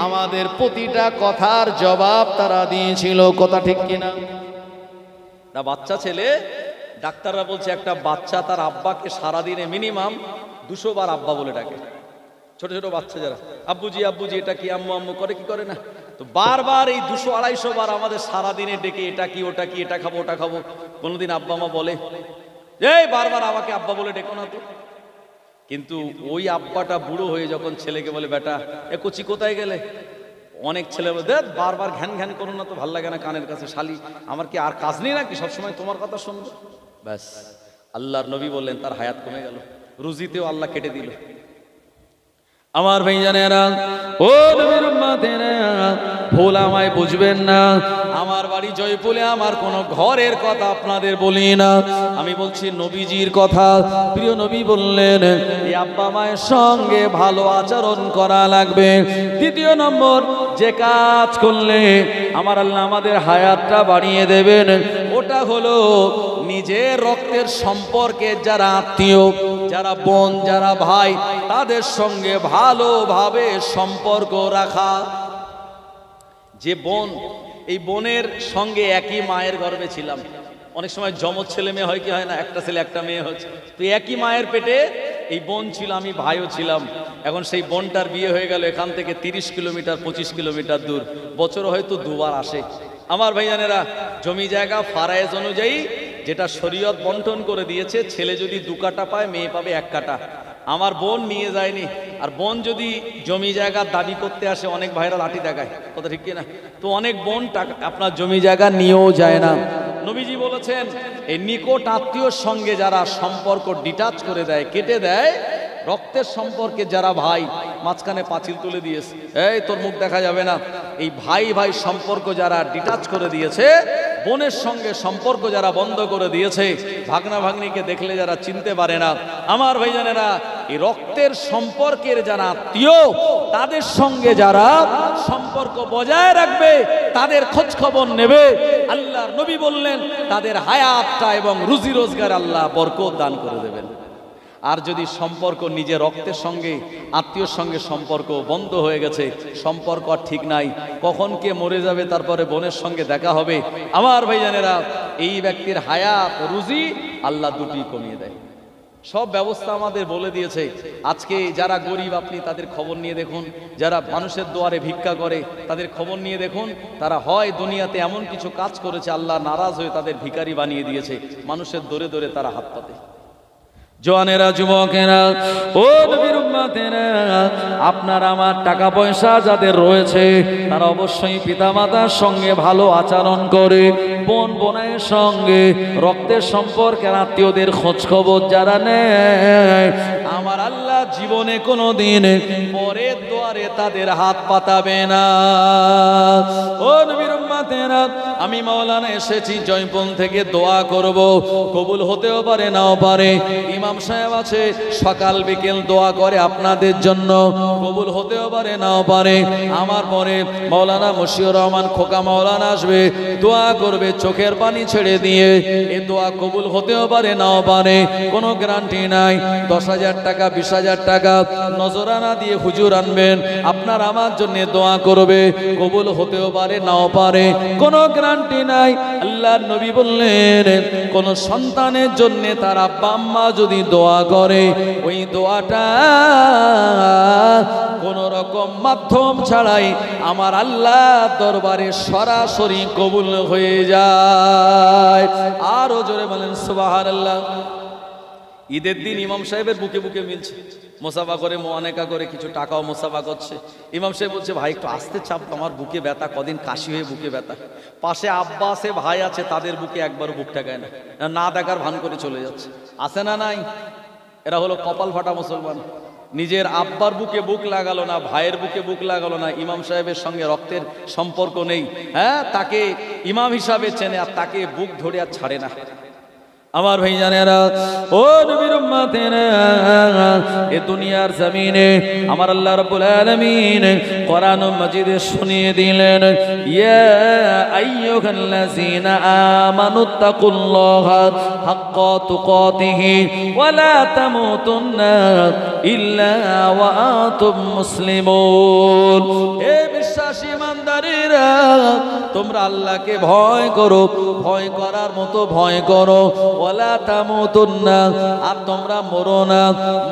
আমাদের প্রতিটা কথার জবাব তারা দিয়েছিল। কথা ঠিক কিনা? না বাচ্চা ছেলে, ডাক্তাররা বলছে একটা বাচ্চা তার আব্বাকে সারাদিনে মিনিমাম 200 বার আব্বা বলে ডাকে। ছোট ছোট বাচ্চা যারা আব্বুজি আব্বুজি এটা কি, আম্মু আম্মু করে কি করে না, তো বারবার এই 200-250 বার আমাদের সারাদিনে ডেকে এটা কি ওটা কি, এটা খাবো ওটা খাবো। কোনোদিন আব্বা মা বলে এই বারবার আমাকে আব্বা বলে ডেকো না তো। কিন্তু ওই আব্বাটা বুড়ো হয়ে যখন ছেলেকে বলে বেটা এ কচি কোথায় গেলে, অনেক ছেলে বলে দেখ বারবার ঘ্যান ঘ্যান করো না তো, ভাল লাগে না কানের কাছে, শালি আমার কি আর কাজ নেই নাকি সবসময় তোমার কথা শুনবো। ব্যাস আল্লাহর নবী বললেন তার হায়াত কমে গেল, রুজিতেও আল্লাহ কেটে দিল। আমার ভাইজানেরা, ও নবীর উম্মতেরা, ভুল আমায় বুঝবেন না। আমার বাড়ি জয়পুরে, আমার কোনো ঘরের কথা আপনাদের বলি না, আমি বলছি নবীজির কথা। প্রিয় নবী বললেন এই আব্বা মায়ের সঙ্গে ভালো আচরণ করা লাগবে। দ্বিতীয় নম্বর, যে কাজ করলে আমার আল্লাহ আমাদের হায়াতটা বাড়িয়ে দেবেন ওটা হলো নিজের রক্তের সম্পর্কে যারা আত্মীয়, যারা বোন, যারা ভাই, তাদের সঙ্গে ভালোভাবে সম্পর্ক রাখা। যে বোন, এই বোনের সঙ্গে একই মায়ের গর্ভে ছিলাম, অনেক সময় যমজ ছেলে মেয়ে হয় কি হয় না, একটা ছেলে একটা মেয়ে হচ্ছে, তো একই মায়ের পেটে এই বোন ছিল, আমি ভাইও ছিলাম। এখন সেই বোনটার বিয়ে হয়ে গেল এখান থেকে 30 কিলোমিটার 25 কিলোমিটার দূর, বছর হয়তো 2 বার আসে। আমার ভাইজানেরা, জমি জায়গা ফারায়েজ অনুযায়ী যেটা শরীয়ত বন্টন করে দিয়েছে, ছেলে যদি 2 কাঠা পায় মেয়ে পাবে 1 কাঠা। আমার বোন নিয়ে যায়নি, আর বোন যদি জমি জায়গা দাবি করতে আসে অনেক ভাইরা লাঠি দেখায়, কথা ঠিক কিনা, তো অনেক বোন টাকা আপনার জমি জায়গা নিয়েও যায় না। নবীজি বলেছেন এই নিকট আত্মীয়র সঙ্গে যারা সম্পর্ক ডিটাচ করে দেয়, কেটে দেয়, রক্তের সম্পর্কে যারা ভাই, মাঝখানে পাঁচিল তুলে দিয়েছে, এই তোর মুখ দেখা যাবে না, এই ভাই ভাই সম্পর্ক যারা ডিটাচ করে দিয়েছে, বোনের সঙ্গে সম্পর্ক যারা বন্ধ করে দিয়েছে, ভাগনা ভাগ্নিকে দেখলে যারা চিনতে পারে না, আমার ভাইজানেরা এই রক্তের সম্পর্কের যারা আত্মীয়, তাদের সঙ্গে যারা সম্পর্ক বজায় রাখবে, তাদের খোঁজ খবর নেবে, আল্লাহর নবী বললেন তাদের হায়াতটা এবং রুজি রোজগার আল্লাহ বরকত দান করে দেবেন। আর যদি সম্পর্ক নিজের রক্তের সঙ্গে, আত্মীয়র সঙ্গে সম্পর্ক বন্ধ হয়ে গেছে, সম্পর্ক আর ঠিক নাই, কখন কে মরে যাবে তারপরে বোনের সঙ্গে দেখা হবে, আমার ভাইজানেরা এই ব্যক্তির হায়াত রুজি আল্লাহ দুটি কমিয়ে দেয়। সব ব্যবস্থা আমাদের বলে দিয়েছে। আজকে যারা গরিব আপনি তাদের খবর নিয়ে দেখুন, যারা মানুষের দুয়ারে ভিক্ষা করে তাদের খবর নিয়ে দেখুন, তারা হয় দুনিয়াতে এমন কিছু কাজ করেছে আল্লাহ নারাজ হয়ে তাদের ভিখারি বানিয়ে দিয়েছে, মানুষের দরে দরে তারা হাত পাতে। জওয়ানেরা, যুবকেরা, ও নবীর উম্মতেরা, আপনার আমার টাকা পয়সা যাদের রয়েছে তারা অবশ্যই পিতামাতার সঙ্গে ভালো আচরণ করে, বোন বোনের সঙ্গে রক্তের সম্পর্কের আত্মীয়দের খোঁজ খবর যারা নেয়, আমার আল্লাহ জীবনে কোনোদিন পরের দুয়ারে তাদের হাত পাতাবে না। ও নবীর উম্মতেরা, আমি মাওলানা এসেছি জয়পুর থেকে, দোয়া করব, কবুল হতেও পারে নাও পারে। ইমাম সাহেব আছে সকাল বিকেল দোয়া করে আপনাদের জন্য, কবুল হতেও পারে নাও পারে। আমার পরে মাওলানা মশিউর রহমান খোকা মাওলানা আসবে, দোয়া করবে চোখের পানি ছেড়ে দিয়ে। এ দোয়া কবুল হতেও পারে নাও পারে, কোনো গ্যারান্টি নাই। 10,000 টাকা 20,000 টাকা নজরানা দিয়ে হুজুর আনবেন, আপনার আমার জন্য দোয়া করবে, কবুল হতেও পারে নাও পারে, কোনো গ্যারান্টি নাই। আল্লাহর নবী বললেন, কোন সন্তানের জন্য তার আব্বা আম্মা যদি দোয়া করে, ওই দোয়াটা কোন রকম মাধ্যম ছাড়াই আমার আল্লাহ দরবারে সরাসরি কবুল হয়ে যায়। আরো জোরে বলেন সুবহানাল্লাহ। ঈদের দিন ইমাম সাহেবের বুকে বুকে মিলছে, মোসাফা করে মোয়ানেকা করে কিছু টাকাও মোসাফা করছে। ইমাম সাহেব বলছে, ভাই একটু আস্তে চাপ, আমার বুকে ব্যথা, কদিন কাশি হয়ে বুকে ব্যথা। পাশে আব্বা আছে, ভাই আছে, তাদের বুকে একবারও বুক ঠেকায় না, না দেখার ভান করে চলে যাচ্ছে। আছে না নাই? এরা হলো কপাল ফাটা মুসলমান। নিজের আব্বার বুকে বুক লাগালো না, ভাইয়ের বুকে বুক লাগালো না, ইমাম সাহেবের সঙ্গে রক্তের সম্পর্ক নেই, হ্যাঁ, তাকে ইমাম হিসাবে চেনে আর তাকে বুক ধরে আর ছাড়ে না। আমার ভাই জানেরা, ও নবীর উম্মতেরা, এ দুনিয়ার জমিনে আমার আল্লাহ রাব্বুল আলামিন কোরআন মাজিদে শুনিয়ে দিলেন, ইয়া আইয়ুহাল্লাযীনা আমানুত্তাকুল্লাহা হাক্কা তুকাতিহি ওয়া লা তামুতুন্না ইল্লা ওয়া আনতুম মুসলিমুন। হে বিশ্বাসী ইমানদারেরা, তোমরা আল্লাহকে ভয় করো, ভয় করার মতো ভয় করো। ওয়ালা তামুতুন্না, আর তোমরা মরো না,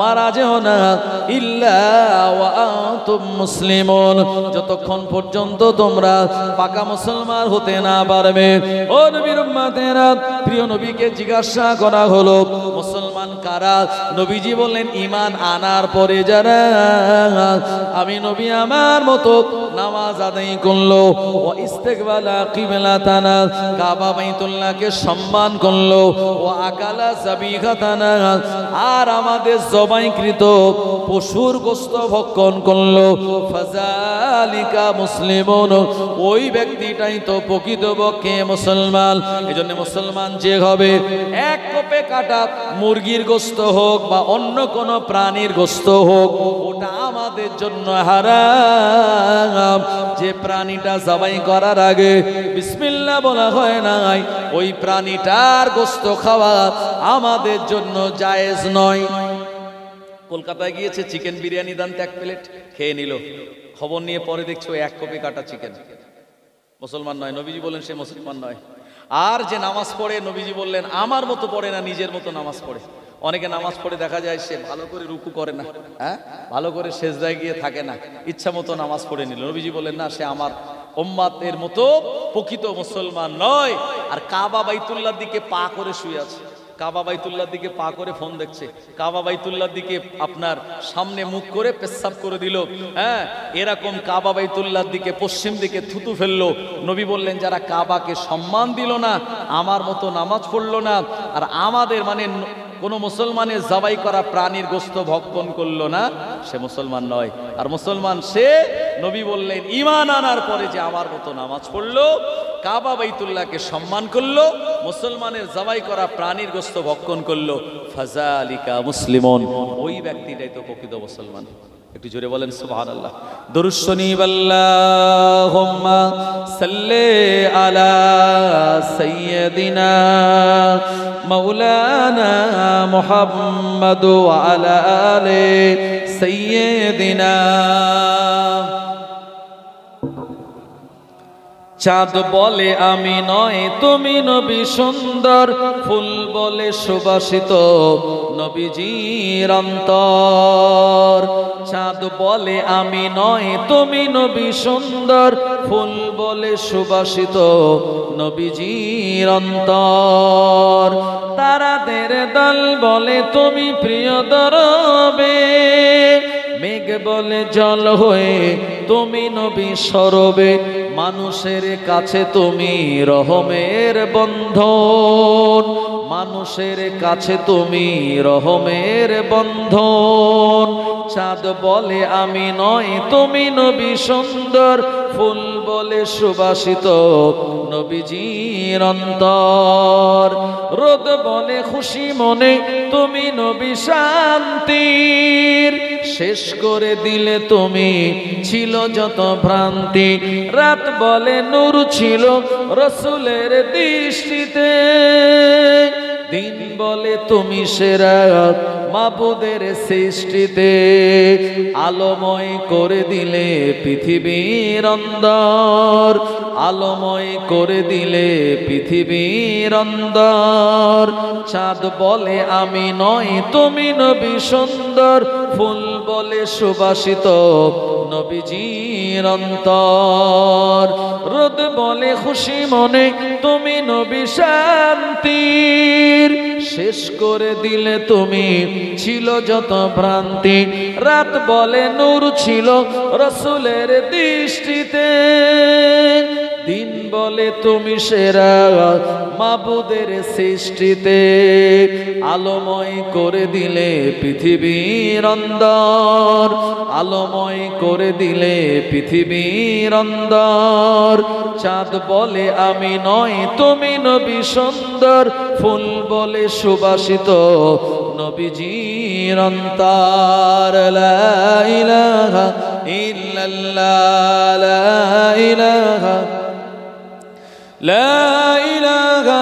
মারা যেও না, ইল্লা ওয়া আনতুম মুসলিমুন, যতক্ষণ পর্যন্ত তোমরা পাকা মুসলমান হতে না পারবে। ও নবীর উম্মতেরা, প্রিয় নবীকে জিজ্ঞাসা করা হলো, মুসলমান কারা? নবীজি বললেন, ঈমান আনার পরে যারা আমি নবী আমার মতো নামাজ আদায় করলো, ওয়া ইস্তিকবালা কিবলাতানা, কাবা বাইতুল্লাহকে সম্মান করলো, ওয়া আকালা যাবিহাতানা, আর আমাদের জবাইকৃত পশুর গোশত ভক্ষণ করলো, ফাযালিকা মুসলিমুন, ওই ব্যক্তিটাই তো প্রকৃতপক্ষে মুসলমান। এজন্য মুসলমান যে হবে, এক কোপে কাটা মুরগির গোশত হোক বা অন্য কোনো প্রাণীর গোশত হোক, ওটা আমাদের জন্য হারাম। যে প্রাণীটা জবাই করার আগে বিসমিল্লাহ বলা হয় নাই, ওই প্রাণীটার গোশত খাওয়া আমাদের জন্য জায়েজ নয়। কলকাতায় গিয়েছে, চিকেন বিরিয়ানি দান 1 প্লেট, খেয়ে নিল, খবর নিয়ে পরে দেখছো এক কোপে কাটা চিকেন। মুসলমান নয়, নবীজি বললেন সে মুসলমান নয়। আর যে নামাজ পড়ে, নবীজি বললেন আমার মতো পড়ে না, নিজের মতো নামাজ পড়ে। অনেকে নামাজ পড়ে দেখা যায় সে ভালো করে রুকু করে না, হ্যাঁ, ভালো করে সেজদায় গিয়ে থাকে না, ইচ্ছা মতো নামাজ পড়ে নিল। নবীজি বললেন না, সে আমার উম্মতের মতো প্রকৃত মুসলমান নয়। আর কাবা বাইতুল্লাহর দিকে পা করে শুয়ে আছে, কাবা বাইতুল্লাহর দিকে পা করে ফোন দেখছে, কাবা বাইতুল্লাহর দিকে আপনার সামনে মুখ করে পেশাব করে দিল, হ্যাঁ, এরকম কাবা বাইতুল্লাহর দিকে পশ্চিম দিকে থুতু ফেললো। নবী বললেন, যারা কাবাকে সম্মান দিল না, আমার মতো নামাজ পড়লো না, আর আমাদের মানে কোন মুসলমানের জবাই করা প্রাণীর গোশত ভক্ষণ করলো না, সে মুসলমান নয়। আর মুসলমান সে, নবী বললেন, ঈমান আনার পরে যে আমার মতো নামাজ পড়লো, কাবা বাইতুল্লাহকে সম্মান করলো, মুসলমানের জবাই করা প্রাণীর গোশত ভক্ষণ করলো, ফাযালিকা মুসলিমুন, ওই ব্যক্তিটাই তো প্রকৃত মুসলমান। একটু জোরে বলেন সুবহানাল্লাহ। দুরূদ শরীফ, আল্লাহুম্মা সাল্লি আলা সাইয়্যিদিনা মাওলানা মুহাম্মাদ ওয়া আলা আলি সাইয়্যিদিনা চাঁদ বলে আমি নয় তুমি নবী সুন্দর, ফুল বলে সুবাসিত নবীজির অন্তর। চাঁদ বলে আমি নয় তুমি নবী সুন্দর, ফুল বলে সুবাসিত নবীজির অন্তর। তারাদের দল বলে তুমি প্রিয় দরবে, মেঘ বলে জল হয়ে তুমি নবী সরবে, মানুষের কাছে তুমি রহমের বন্ধন, মানুষের কাছে তুমি রহমের বন্ধন। চাঁদ বলে আমি নয় তুমি নবী সুন্দর, ফুল বলে সুবাসিত নবীজির অন্তর। রোদ বলে খুশি মনে তুমি নবী শান্তির, শেষ করে দিলে তুমি ছিল যত ভ্রান্তি। রাত বলে নূর ছিল রসুলের দৃষ্টিতে, দিন বলে তুমি সেরা মাবুদের সৃষ্টিতে। আলোময় করে দিলে পৃথিবীর অন্দর, আলোময় করে দিলে পৃথিবীর অন্দর। চাঁদ বলে আমি নয় তুমি নবী সুন্দর, ফুল বলে সুবাসিত নবীজির অন্তর। রোদ বলে খুশি মনে তুমি নবী শান্তির, শেষ করে দিলে তুমি ছিল যত ভ্রান্তি। রাত বলে নূর ছিল রসুলের দৃষ্টিতে, দিন বলে তুমি সেরা মাবুদের সৃষ্টিতে। আলোময় করে দিলে পৃথিবীর অন্দর, আলোময় করে দিলে পৃথিবীর অন্দর। চাঁদ বলে আমি নয় তুমি নবী সুন্দর, ফুল বলে সুবাসিত নবীজির অন্তর। লা ইলাহা ইল্লাল্লাহ, লা ইলাহা, লা ইলাহা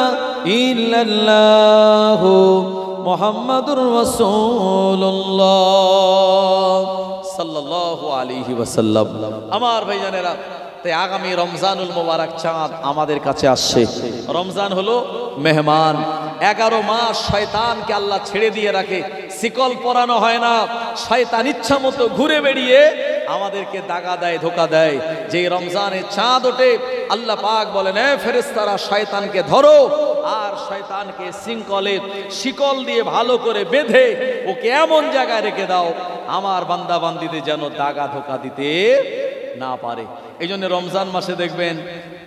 ইল্লাল্লাহ মুহাম্মাদুর রাসূলুল্লাহ সাল্লাল্লাহু আলাইহি ওয়াসাল্লাম। আমার ভাইজানেরা, তাই আগামী রমজানুল মোবারক চাঁদ আমাদের কাছে আসছে। রমজান হলো মেহমান। 11 মাস শয়তানকে আল্লাহ ছেড়ে দিয়ে রাখে, শিকল পরানো হয় না। শয়তান ইচ্ছা মতো ঘুরে বেড়িয়ে আমাদেরকে দাগা দেয়, ধোকা দেয়। যে রমজানে চাঁদ ওঠে আল্লাহ পাক বলেন, এ ফেরেশতারা শয়তানকে ধরো আর শয়তানকে শিকল দিয়ে ভালো করে বেঁধে ওকে এমন জায়গায় রেখে দাও আমার বান্দা বান্দিদের যেন দাগা ধোকা দিতে না পারে। এই জন্য রমজান মাসে দেখবেন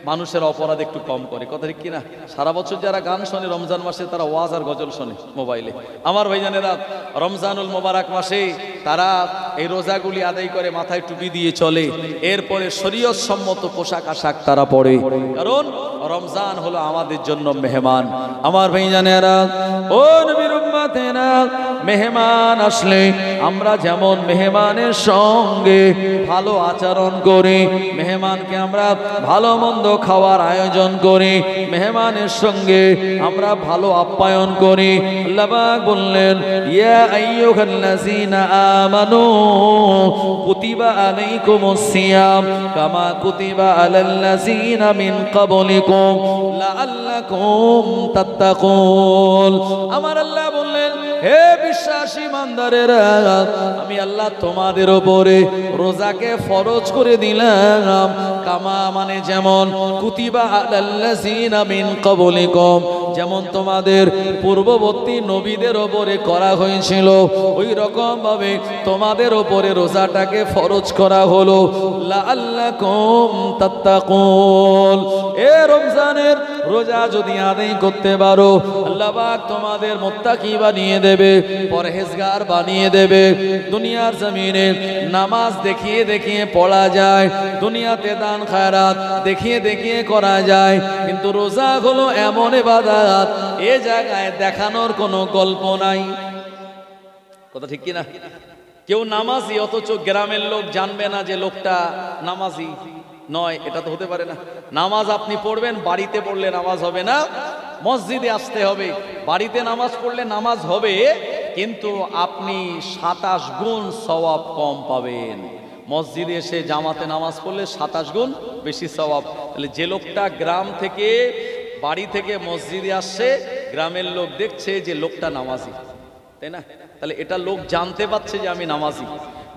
মানুষের অপরাধ একটু কম করে, কথা ঠিক কিনা? সারা বছর যারা গান শোনে রমজান মাসে তারা ওয়াজ আর গজল শোনে মোবাইলে। আমার ভাইজানেরা, রমজানুল মোবারক মাসে তারা এই রোজাগুলি আদায় করে, মাথায় টুপি দিয়ে চলে, এরপরে শরীয়ত সম্মত পোশাক আশাক তারা পরে, কারণ রমজান হলো আমাদের জন্য মেহমান। আমার ভাইজানেরা, ও নবীর উম্মতেরা, মেহমান আসলে আমরা যেমন মেহমানের সঙ্গে ভালো আচরণ করি, মেহমানকে আমরা ভালো মন্দ খাওয়ার আয়োজন করি, মেহমানের সঙ্গে আমরা ভালো আপ্যায়ন করি। আল্লাহ পাক বললেন, ইয়া আইয়ুহাল্লাযীনা আমানু কুতিবা আলাইকুমুস সিয়াম কামা কুতিবা আলাল্লাযীনা মিন ক্বাবলিকুম লাআল্লাকুম তাত্তাকুন। আমার আল্লাহ বললেন, হে বিশ্বাসী ইমানদারেরা, আমি আল্লাহ তোমাদের উপরে রোজাকে ফরজ করে দিলাম। কামা মানে যেমন, কুতিবা আলাল্লাযীনা মিন ক্বাবলিকুম যেমন তোমাদের পূর্ববর্তী নবীদের উপরে করা হয়েছিল, ওই রকম ভাবে তোমাদের উপরে রোজাটাকে ফরজ করা হলো। লাআল্লাকুম তাত্তাকুন। এ রমজানের রোজা যদি আদায় করতে পারো, আল্লাহ পাক তোমাদের মুত্তাকি বানিয়ে দেবে, পরহেজগার বানিয়ে দেবে। দুনিয়ার জমিনে নামাজ দেখিয়ে দেখিয়ে পড়া যায়, দুনিয়াতে দান খায়রাত দেখিয়ে দেখিয়ে করা যায়, কিন্তু রোজা হলো এমন ইবাদত, এ জায়গায় দেখানোর কোনো গল্প নাই। কথা ঠিক কিনা? কেউ নামাজি অথচ গ্রামের লোক জানবে না যে লোকটা নামাজি নয়, এটা তো হতে পারে না। নামাজ আপনি পড়বেন, বাড়িতে পড়লে নামাজ হবে না, মসজিদে আসতে হবে। বাড়িতে নামাজ পড়লে নামাজ হবে, কিন্তু আপনি 27 গুণ সওয়াব কম পাবেন। মসজিদে এসে জামাতে নামাজ পড়লে 27 গুণ বেশি সওয়াব। তাহলে যে লোকটা গ্রাম থেকে বাড়ি থেকে মসজিদে আসছে, গ্রামের লোক দেখছে যে লোকটা নামাজি, তাই না? তাহলে এটা লোক জানতে পারছে যে আমি নামাজি।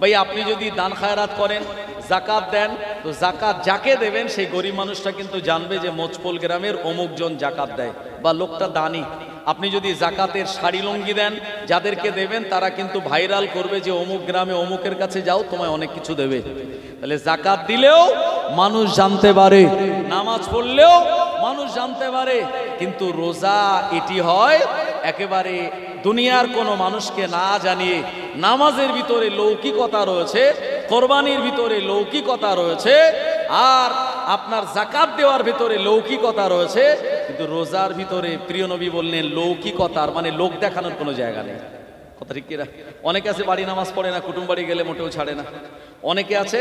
ভাই আপনি যদি দান খায়রাত করেন, জাকাত দেন, তো জাকাত যাকে দেবেন সেই গরিব মানুষটা কিন্তু জানবে যে মোচপোল গ্রামের অমুক জন জাকাত দেয় বা লোকটা দানি। আপনি যদি জাকাতের শাড়ি লুঙ্গি দেন, যাদেরকে দেবেন তারা কিন্তু ভাইরাল করবে যে অমুক গ্রামে অমুকের কাছে যাও, তোমায় অনেক কিছু দেবে। তাহলে জাকাত দিলেও মানুষ জানতে পারে, নামাজ পড়লেও মানুষ জানতে পারে। কিন্তু রোজা এটি হয় একেবারে দুনিয়ার কোনো মানুষকে না জানিয়ে। নামাজের ভিতরে লৌকিকতা রয়েছে, কোরবানির ভিতরে লৌকিকতা রয়েছে, আর আপনার জাকাত দেওয়ার ভিতরে লৌকিকতা রয়েছে, কিন্তু রোজার ভিতরে প্রিয় নবী বললেন লৌকিকতার মানে লোক দেখানোর কোনো জায়গা নেই। কথা ঠিক কিনা? অনেকে আছে বাড়ি নামাজ পড়ে না, কুটুম বাড়ি গেলে মোটেও ছাড়ে না। অনেকে আছে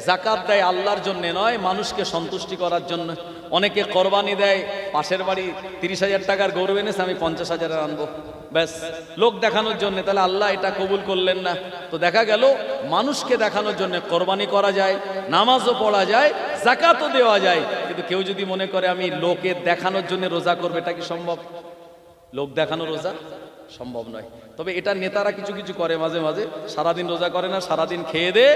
জাকাত দেয় আল্লাহর জন্য নয়, মানুষকে সন্তুষ্টি করার জন্য। অনেকে কোরবানি দেয়, পাশের বাড়ি 30,000 টাকার গরু এনেছে, আমি 50,000 আনবো, ব্যাস লোক দেখানোর জন্য। তাহলে আল্লাহ এটা কবুল করলেন না। তো দেখা গেল মানুষকে দেখানোর জন্য কোরবানি করা যায়, নামাজও পড়া যায়, জাকাতও দেওয়া যায়, কিন্তু কেউ যদি মনে করে আমি লোকের দেখানোর জন্য রোজা করবে, এটা কি সম্ভব? লোক দেখানো রোজা সম্ভব নয়। তবে এটা নেতারা কিছু কিছু করে মাঝে মাঝে, সারাদিন রোজা করে না, সারাদিন খেয়ে দে,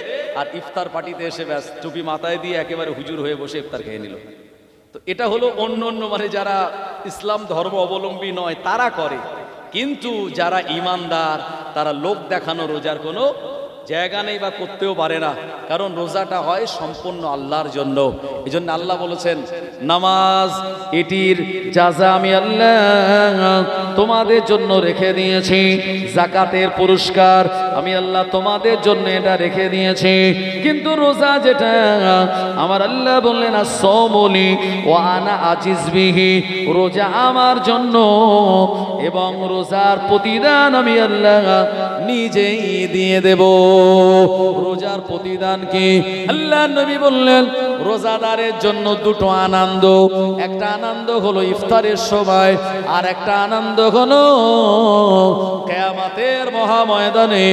আর ইফতার পার্টিতে এসে ব্যাস টুপি মাথায় দিয়ে একেবারে হুজুর হয়ে বসে ইফতার খেয়ে নিল। তো এটা হলো অন্য অন্য মানে যারা ইসলাম ধর্ম অবলম্বী নয় তারা করে। কিন্তু যারা ইমানদার তারা লোক দেখানো রোজার কোনো জায়গা নেই বা করতেও পারে না, কারণ রোজাটা হয় সম্পূর্ণ আল্লাহর জন্য। এই জন্য আল্লাহ বলেছেন নামাজ এটির জাযা আমি আল্লাহ তোমাদের জন্য রেখে দিয়েছি, জাকাতের পুরস্কার আমি আল্লাহ তোমাদের জন্য এটা রেখে দিয়েছি। কিন্তু রোজা যেটা আমার আল্লাহ বললেন as-sawmuli ওয়া আনা আজিজ বিহি, রোজা আমার জন্য এবং রোজার প্রতিদান আমি আল্লাহ নিজেই দিয়ে দেব। রোজার প্রতিদান কি? আল্লাহ নবী বললেন রোজাদারের জন্য দুটো আনন্দ, একটা আনন্দ হলো ইফতারের সময়, আর একটা আনন্দ হলো কিয়ামতের মহাময়দানে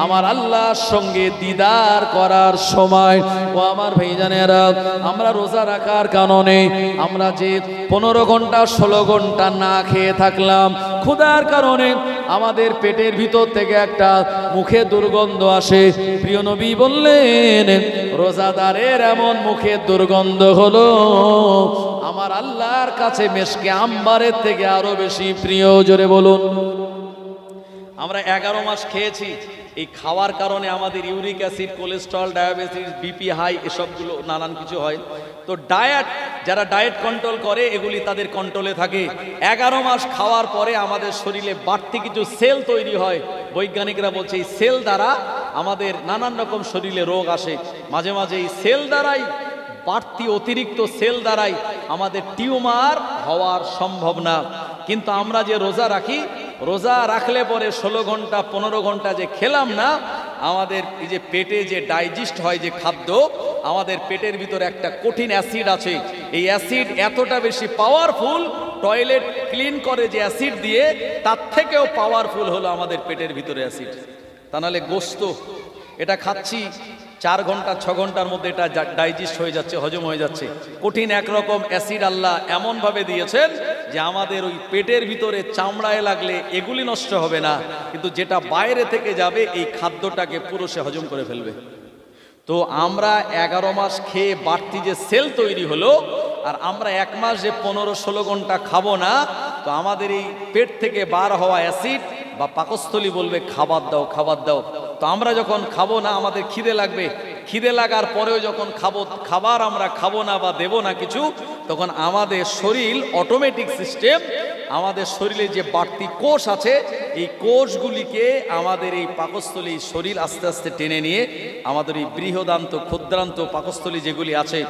আমার আল্লাহর সঙ্গে দিদার করার সময়। ও আমার ভাইজানেরা, আমরা রোজা রাখার কারণে আমরা যে 15 ঘন্টা 16 ঘন্টা না খেয়ে থাকলাম, ক্ষুধার কারণে আমাদের পেটের ভিতর থেকে একটা মুখে দুর্গন্ধ আসে। প্রিয় নবী বললেন রোজাদারের এমন মুখের দুর্গন্ধ হলো আমার আল্লাহর কাছে মেশকে আম্বারের থেকে আরো বেশি প্রিয়। জোরে বলুন। আমরা 11 মাস খেয়েছি, এই খাওয়ার কারণে আমাদের uric acid, cholesterol, diabetes, BP high, এসবগুলো নানান কিছু হয়। তো যারা ডায়েট কন্ট্রোল করে এগুলি তাদের কন্ট্রোলে থাকে। 11 মাস খাওয়ার পরে আমাদের শরীরে বাড়তি কিছু সেল তৈরি হয়। বৈজ্ঞানিকরা বলছে এই সেল দ্বারা আমাদের নানান রকম শরীরে রোগ আসে। মাঝে মাঝে এই সেল দ্বারাই, বাড়তি অতিরিক্ত সেল দ্বারাই আমাদের টিউমার হওয়ার সম্ভাবনা। কিন্তু আমরা যে রোজা রাখি, রোজা রাখলে পরে 16 ঘন্টা 15 ঘন্টা যে খেলাম না, আমাদের এই যে পেটে যে ডাইজেস্ট হয় যে খাদ্য, আমাদের পেটের ভিতরে একটা কঠিন অ্যাসিড আছে। এই অ্যাসিড এতটা বেশি পাওয়ারফুল, টয়লেট ক্লিন করে যে অ্যাসিড দিয়ে, তার থেকেও পাওয়ারফুল হলো আমাদের পেটের ভিতরে অ্যাসিড। তা নাহলে গোস্ত এটা খাচ্ছি 4 ঘন্টা 6 ঘন্টার মধ্যে এটা ডাইজেস্ট হয়ে যাচ্ছে, হজম হয়ে যাচ্ছে। কঠিন একরকম অ্যাসিড আল্লাহ এমনভাবে দিয়েছেন যে আমাদের ওই পেটের ভিতরে চামড়ায় লাগলে এগুলি নষ্ট হবে না, কিন্তু যেটা বাইরে থেকে যাবে এই খাদ্যটাকে পুরো সে হজম করে ফেলবে। তো আমরা 11 মাস খেয়ে বাড়তি যে সেল তৈরি হলো, আর আমরা 1 মাস যে 15-16 ঘন্টা খাবো না, তো আমাদের এই পেট থেকে বার হওয়া অ্যাসিড বা পাকস্থলী বলবে খাবার দাও খাবার দাও। তো আমরা যখন খাবো না, আমাদের খিদে লাগবে, খিদে লাগার পরেও যখন খাবার আমরা খাবো না বা দেব না কিছু, তখন আমাদের শরীর অটোমেটিক সিস্টেম, আমাদের শরীরে যে বাড়তি কোষ আছে এই কোষগুলিকে আমাদের এই পাকস্থলী শরীর আস্তে আস্তে টেনে নিয়ে আমাদের এই বৃহদান্ত ক্ষুদ্রান্ত পাকস্থলী যেগুলি আছে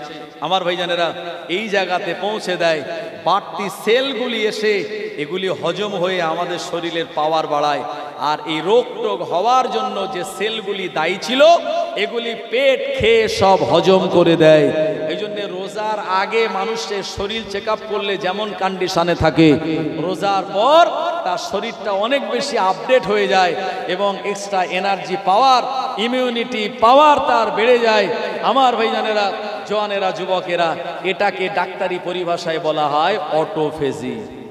আমার ভাইজানেরা, এই জায়গাতে পৌঁছে দেয়। বাড়তি সেলগুলি এসে এগুলি হজম হয়ে আমাদের শরীরের পাওয়ার বাড়ায়। আর এই রোগ টোগ হওয়ার জন্য যে সেলগুলি দায়ী ছিল, এগুলি পেট খেয়ে সব হজম করে দেয়। এই জন্য রোজার আগে মানুষের শরীর চেক আপ করলে যেমন কন্ডিশনে থাকে, রোজার পর তার শরীরটা অনেক বেশি আপডেট হয়ে যায় এবং এক্সট্রা এনার্জি পাওয়ার, ইমিউনিটি পাওয়ার তার বেড়ে যায়। আমার ভাইজানেরা, জওয়ানেরা, যুবকেরা, এটাকে ডাক্তারি পরিভাষায় বলা হয় অটোফেজি।